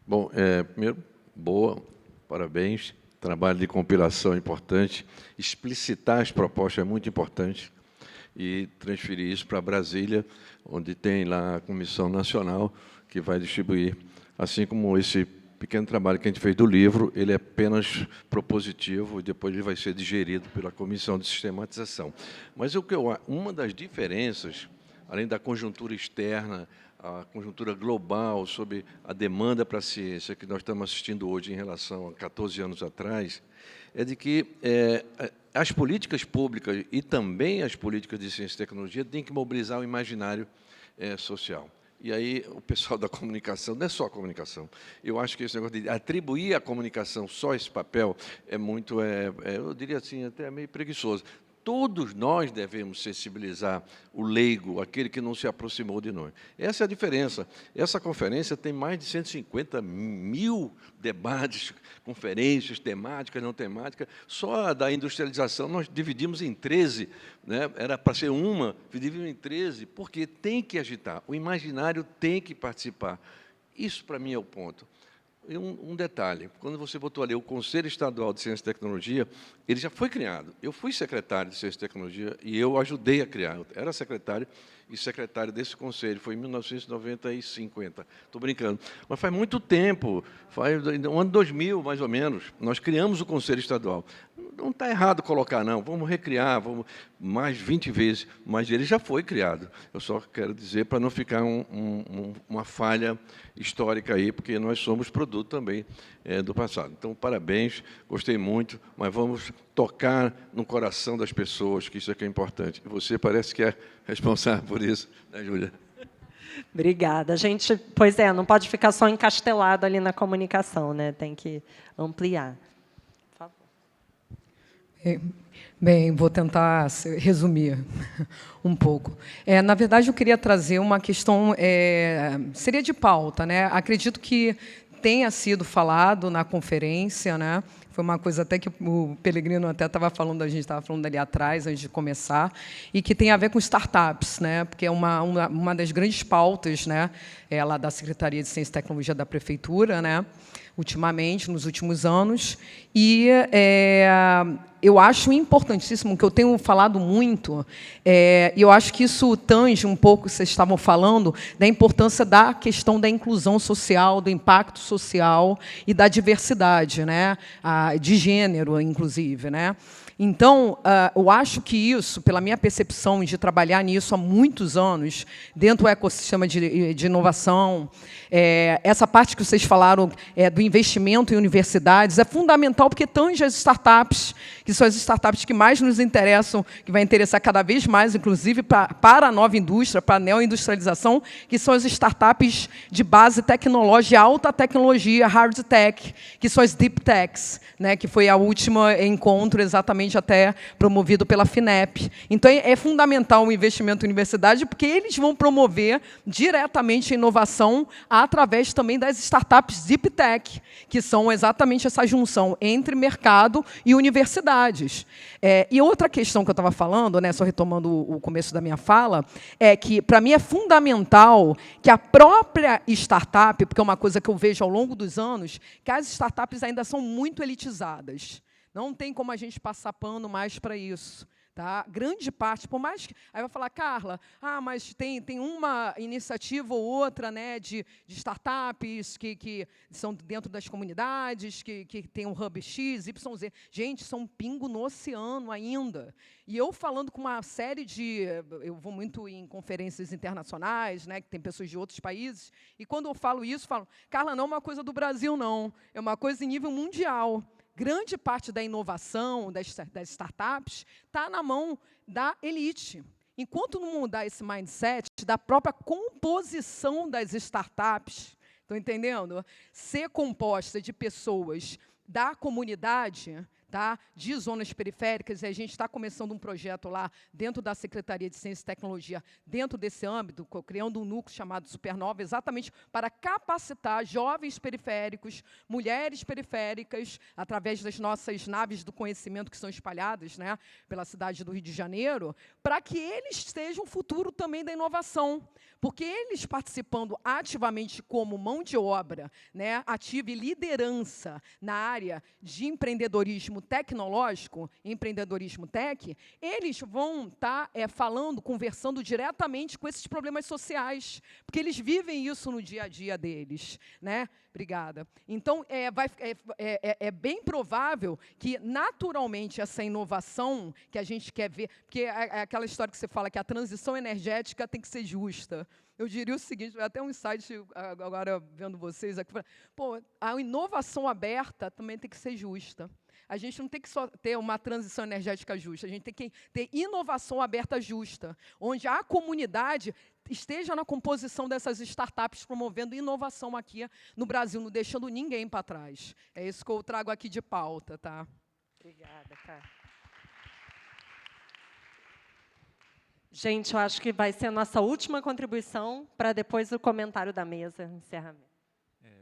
Bom, primeiro, parabéns. Trabalho de compilação é importante, explicitar as propostas é muito importante e transferir isso para Brasília, onde tem lá a Comissão Nacional que vai distribuir, assim como esse pequeno trabalho que a gente fez do livro, ele é apenas propositivo e depois ele vai ser digerido pela Comissão de Sistematização. Mas uma das diferenças, além da conjuntura externa, a conjuntura global sobre a demanda para a ciência que nós estamos assistindo hoje em relação a 14 anos atrás, é de que as políticas públicas e também as políticas de ciência e tecnologia têm que mobilizar o imaginário social. E aí o pessoal da comunicação, não é só a comunicação, eu acho que esse negócio de atribuir à comunicação só esse papel é muito, eu diria assim, até meio preguiçoso. Todos nós devemos sensibilizar o leigo, aquele que não se aproximou de nós. Essa é a diferença. Essa conferência tem mais de 150 mil debates, conferências temáticas, não temáticas. Só a da industrialização nós dividimos em 13, né? Era para ser uma, dividimos em 13, porque tem que agitar, o imaginário tem que participar. Isso, para mim, é o ponto. E um detalhe, quando você botou ali o Conselho Estadual de Ciência e Tecnologia, ele já foi criado. Eu fui secretário de Ciência e Tecnologia e eu ajudei a criar. Eu era secretário e secretário desse conselho, foi em 1990 e 50. Estou brincando. Mas faz muito tempo, faz no ano 2000, mais ou menos, nós criamos o Conselho Estadual. Não está errado colocar, não. Vamos recriar, vamos mais 20 vezes, mas ele já foi criado. Eu só quero dizer para não ficar uma falha histórica aí, porque nós somos produto também do passado. Então, parabéns, gostei muito, mas vamos tocar no coração das pessoas, que isso é que é importante. Você parece que é responsável por isso, né, Júlia? Obrigada. A gente, não pode ficar só encastelado ali na comunicação, né? Tem que ampliar. Por favor. Bem, vou tentar resumir um pouco. Na verdade, eu queria trazer uma questão, seria de pauta, né? Acredito que tenha sido falado na conferência, né? Foi uma coisa até que o Pellegrino até estava falando, a gente estava falando ali atrás, antes de começar, e que tem a ver com startups, né? Porque é uma das grandes pautas, né? Lá da Secretaria de Ciência e Tecnologia da Prefeitura, né? Ultimamente, nos últimos anos, e eu acho importantíssimo, que eu tenho falado muito, e eu acho que isso tange um pouco, vocês estavam falando, da importância da questão da inclusão social, do impacto social e da diversidade, né? De gênero, inclusive, né? Então, eu acho que isso, pela minha percepção de trabalhar nisso há muitos anos, dentro do ecossistema de inovação, essa parte que vocês falaram do investimento em universidades é fundamental, porque tange as startups, que são as startups que mais nos interessam, que vai interessar cada vez mais, inclusive, para a nova indústria, para a neoindustrialização, que são as startups de base tecnológica, alta tecnologia, hard tech, que são as deep techs, né, que foi a última encontro exatamente até promovido pela FINEP. Então, é fundamental o investimento em universidade, porque eles vão promover diretamente a inovação através também das startups Deep Tech, que são exatamente essa junção entre mercado e universidades. E outra questão que eu estava falando, né, só retomando o começo da minha fala, é que, para mim, é fundamental que a própria startup, porque é uma coisa que eu vejo ao longo dos anos, que as startups ainda são muito elitizadas. Não tem como a gente passar pano mais para isso. Tá? Grande parte, por mais que... Aí vai falar, Carla, mas tem uma iniciativa ou outra, né, de startups que são dentro das comunidades, que tem um hub X, YZ. Gente, são um pingo no oceano ainda. E eu falando com uma série de... Eu vou muito em conferências internacionais, né, que tem pessoas de outros países, e quando eu falo isso, falo, Carla, não é uma coisa do Brasil, não. É uma coisa em nível mundial. Grande parte da inovação, das startups, está na mão da elite. Enquanto não mudar esse mindset da própria composição das startups, estão entendendo? Ser composta de pessoas da comunidade, tá? De zonas periféricas, e a gente está começando um projeto lá dentro da Secretaria de Ciência e Tecnologia, dentro desse âmbito, criando um núcleo chamado Supernova, exatamente para capacitar jovens periféricos, mulheres periféricas, através das nossas naves do conhecimento que são espalhadas, né, pela cidade do Rio de Janeiro, para que eles sejam o futuro também da inovação. Porque eles participando ativamente como mão de obra, né, ativa e liderança na área de empreendedorismo tecnológico, empreendedorismo tech, eles vão estar falando, conversando diretamente com esses problemas sociais, porque eles vivem isso no dia a dia deles, né? Obrigada. Então, é bem provável que, naturalmente, essa inovação que a gente quer ver, porque é aquela história que você fala que a transição energética tem que ser justa. Eu diria o seguinte, até um insight agora vendo vocês aqui, pô, a inovação aberta também tem que ser justa. A gente não tem que só ter uma transição energética justa, a gente tem que ter inovação aberta justa, onde a comunidade esteja na composição dessas startups promovendo inovação aqui no Brasil, não deixando ninguém para trás. É isso que eu trago aqui de pauta, tá? Obrigada, cara. Gente, eu acho que vai ser a nossa última contribuição para depois o comentário da mesa, encerramento.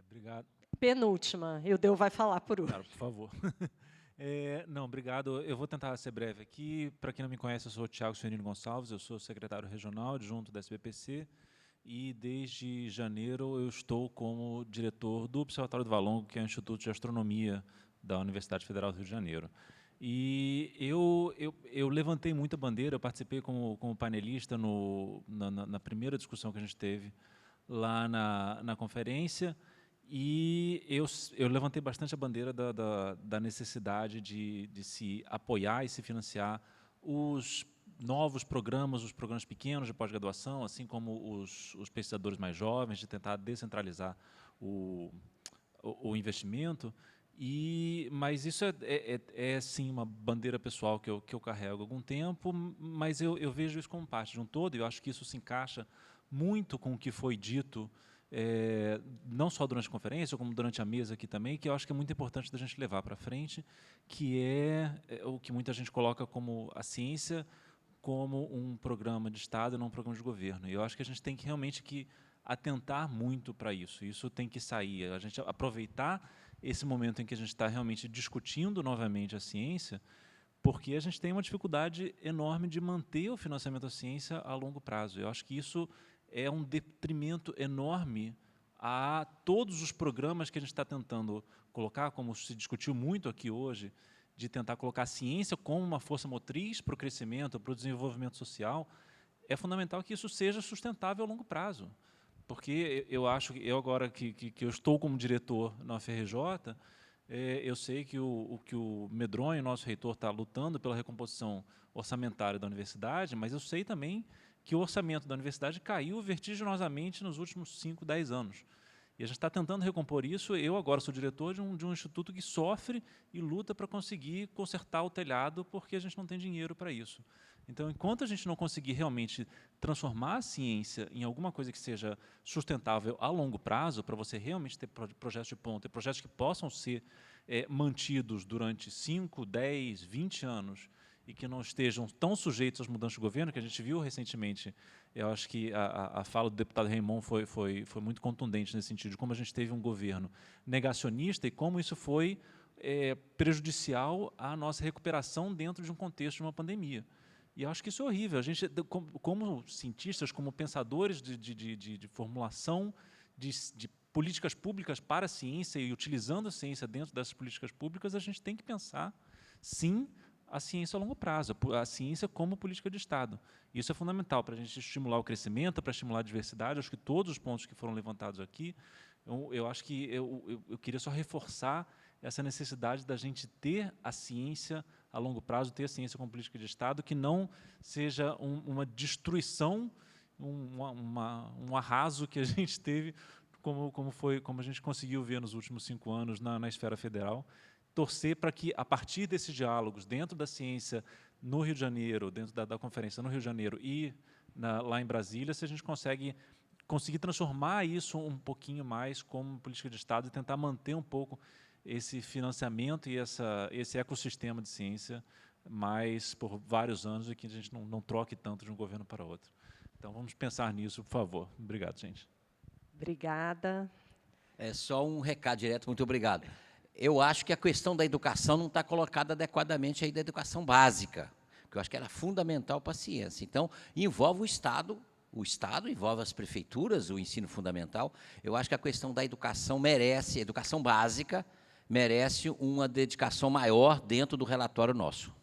Obrigado. Penúltima, e o Deu vai falar por último. Claro, por favor. Não, obrigado. Eu vou tentar ser breve aqui. Para quem não me conhece, eu sou o Thiago Suenino Gonçalves, eu sou secretário regional adjunto da SBPC e, desde janeiro, eu estou como diretor do Observatório do Valongo, que é o Instituto de Astronomia da Universidade Federal do Rio de Janeiro. E eu levantei muita bandeira, eu participei como painelista na primeira discussão que a gente teve lá na conferência, e eu levantei bastante a bandeira da necessidade de se apoiar e se financiar os novos programas, os programas pequenos de pós-graduação, assim como os pesquisadores mais jovens, de tentar descentralizar o investimento. Mas isso sim, uma bandeira pessoal que eu carrego há algum tempo, mas eu vejo isso como parte de um todo, e eu acho que isso se encaixa muito com o que foi dito, não só durante a conferência, como durante a mesa aqui também, que eu acho que é muito importante da gente levar para frente, que é o que muita gente coloca como a ciência como um programa de Estado e não um programa de governo. E eu acho que a gente tem que realmente atentar muito para isso. Isso tem que sair, a gente aproveitar esse momento em que a gente está realmente discutindo novamente a ciência, porque a gente tem uma dificuldade enorme de manter o financiamento da ciência a longo prazo. Eu acho que isso é um detrimento enorme a todos os programas que a gente está tentando colocar, como se discutiu muito aqui hoje, de tentar colocar a ciência como uma força motriz para o crescimento, para o desenvolvimento social. É fundamental que isso seja sustentável a longo prazo. Porque eu acho que agora que eu estou como diretor na UFRJ, eu sei que o Medronho, nosso reitor, está lutando pela recomposição orçamentária da universidade, mas eu sei também que o orçamento da universidade caiu vertiginosamente nos últimos 5, 10 anos. E a gente está tentando recompor isso. Eu agora sou diretor de um instituto que sofre e luta para conseguir consertar o telhado, porque a gente não tem dinheiro para isso. Então, enquanto a gente não conseguir realmente transformar a ciência em alguma coisa que seja sustentável a longo prazo, para você realmente ter projetos de ponta, projetos que possam ser mantidos durante 5, 10, 20 anos, e que não estejam tão sujeitos às mudanças de governo, que a gente viu recentemente. Eu acho que a fala do deputado Raymond foi muito contundente nesse sentido, de como a gente teve um governo negacionista e como isso foi prejudicial à nossa recuperação dentro de um contexto de uma pandemia. E eu acho que isso é horrível. A gente, como cientistas, como pensadores de formulação de políticas públicas para a ciência e utilizando a ciência dentro dessas políticas públicas, a gente tem que pensar, sim, a ciência a longo prazo, a ciência como política de Estado. Isso é fundamental para a gente estimular o crescimento, para estimular a diversidade. Acho que todos os pontos que foram levantados aqui, eu acho que eu queria só reforçar essa necessidade da gente ter a ciência a longo prazo, ter a ciência como política de Estado, que não seja uma destruição, um arraso que a gente teve, como a gente conseguiu ver nos últimos 5 anos na esfera federal. Torcer para que, a partir desses diálogos, dentro da ciência no Rio de Janeiro, dentro da conferência no Rio de Janeiro e lá em Brasília, se a gente conseguir transformar isso um pouquinho mais como política de Estado e tentar manter um pouco esse financiamento e esse ecossistema de ciência mais por vários anos e que a gente não troque tanto de um governo para outro. Então, vamos pensar nisso, por favor. Obrigado, gente. Obrigada. É só um recado direto, muito obrigado. Eu acho que a questão da educação não está colocada adequadamente aí da educação básica, que eu acho que era fundamental para a ciência. Então, envolve o Estado envolve as prefeituras, o ensino fundamental. Eu acho que a questão da educação educação básica, merece uma dedicação maior dentro do relatório nosso.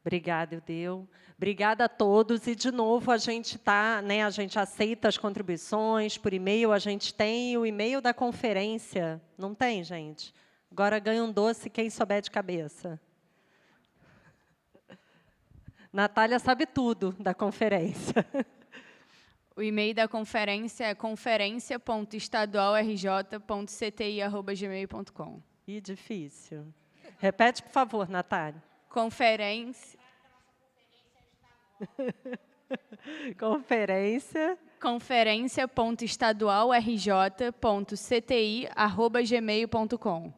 Obrigada, Eudeu. Obrigada a todos. E, de novo, a gente a gente aceita as contribuições por e-mail. A gente tem o e-mail da conferência. Não tem, gente? Agora ganha um doce quem souber de cabeça. Natália sabe tudo da conferência. O e-mail da conferência é conferencia.estadualrj.cti@gmail.com. Ih, difícil. Repete, por favor, Natália. Conferência.estadualrj.cti@gmail.com.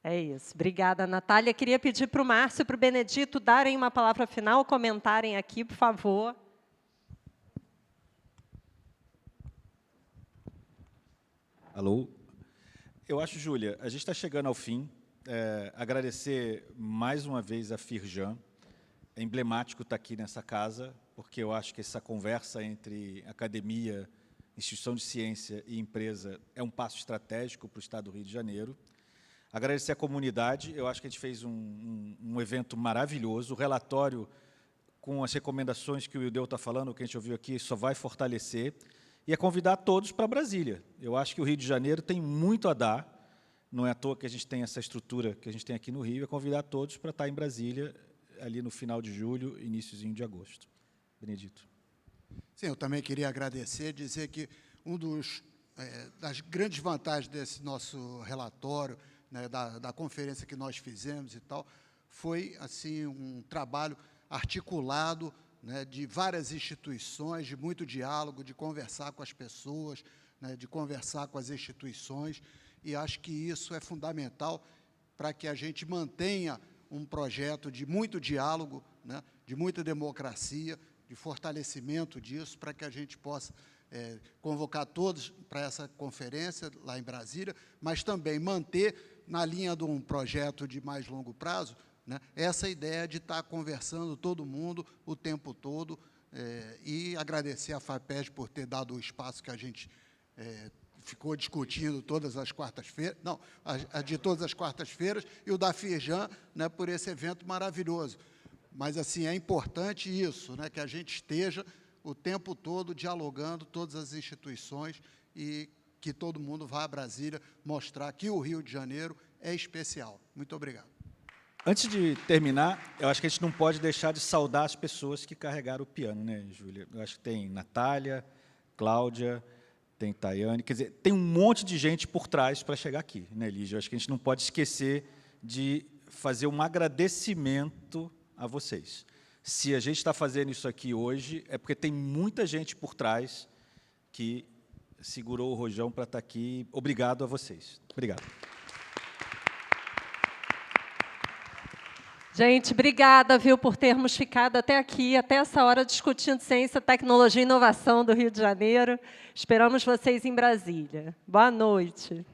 É isso. Obrigada, Natália. Queria pedir para o Márcio e para o Benedito darem uma palavra final, comentarem aqui, por favor. Alô? Eu acho, Júlia, a gente está chegando ao fim. Agradecer mais uma vez a Firjan. É emblemático estar aqui nessa casa, porque eu acho que essa conversa entre academia, instituição de ciência e empresa é um passo estratégico para o Estado do Rio de Janeiro. Agradecer à comunidade. Eu acho que a gente fez um evento maravilhoso. O relatório, com as recomendações que o Eudeu está falando, que a gente ouviu aqui, só vai fortalecer. E é convidar todos para Brasília. Eu acho que o Rio de Janeiro tem muito a dar. Não é à toa que a gente tem essa estrutura que a gente tem aqui no Rio. É convidar todos para estar em Brasília, ali no final de julho, iníciozinho de agosto. Benedito. Sim, eu também queria agradecer, dizer que das grandes vantagens desse nosso relatório, né, da conferência que nós fizemos e tal, foi assim um trabalho articulado, né, de várias instituições, de muito diálogo, de conversar com as pessoas, né, de conversar com as instituições, e acho que isso é fundamental para que a gente mantenha um projeto de muito diálogo, né, de muita democracia, de fortalecimento disso, para que a gente possa convocar todos para essa conferência lá em Brasília, mas também manter, na linha de um projeto de mais longo prazo, né, essa ideia de estar conversando todo mundo o tempo todo, e agradecer à FAPESP por ter dado o espaço que a gente ficou discutindo todas as quartas-feiras, não, a de todas as quartas-feiras, e o da Firjan, né, por esse evento maravilhoso. Mas, assim, é importante isso, né, que a gente esteja o tempo todo dialogando, todas as instituições, e que todo mundo vá a Brasília mostrar que o Rio de Janeiro é especial. Muito obrigado. Antes de terminar, eu acho que a gente não pode deixar de saudar as pessoas que carregaram o piano, né, Júlia? Eu acho que tem Natália, Cláudia, tem Tayane, quer dizer, tem um monte de gente por trás para chegar aqui, né, Lígia? Eu acho que a gente não pode esquecer de fazer um agradecimento a vocês. Se a gente está fazendo isso aqui hoje, é porque tem muita gente por trás que segurou o rojão para estar aqui. Obrigado a vocês. Obrigado. Gente, obrigada, viu, por termos ficado até aqui, até essa hora, discutindo ciência, tecnologia e inovação do Rio de Janeiro. Esperamos vocês em Brasília. Boa noite.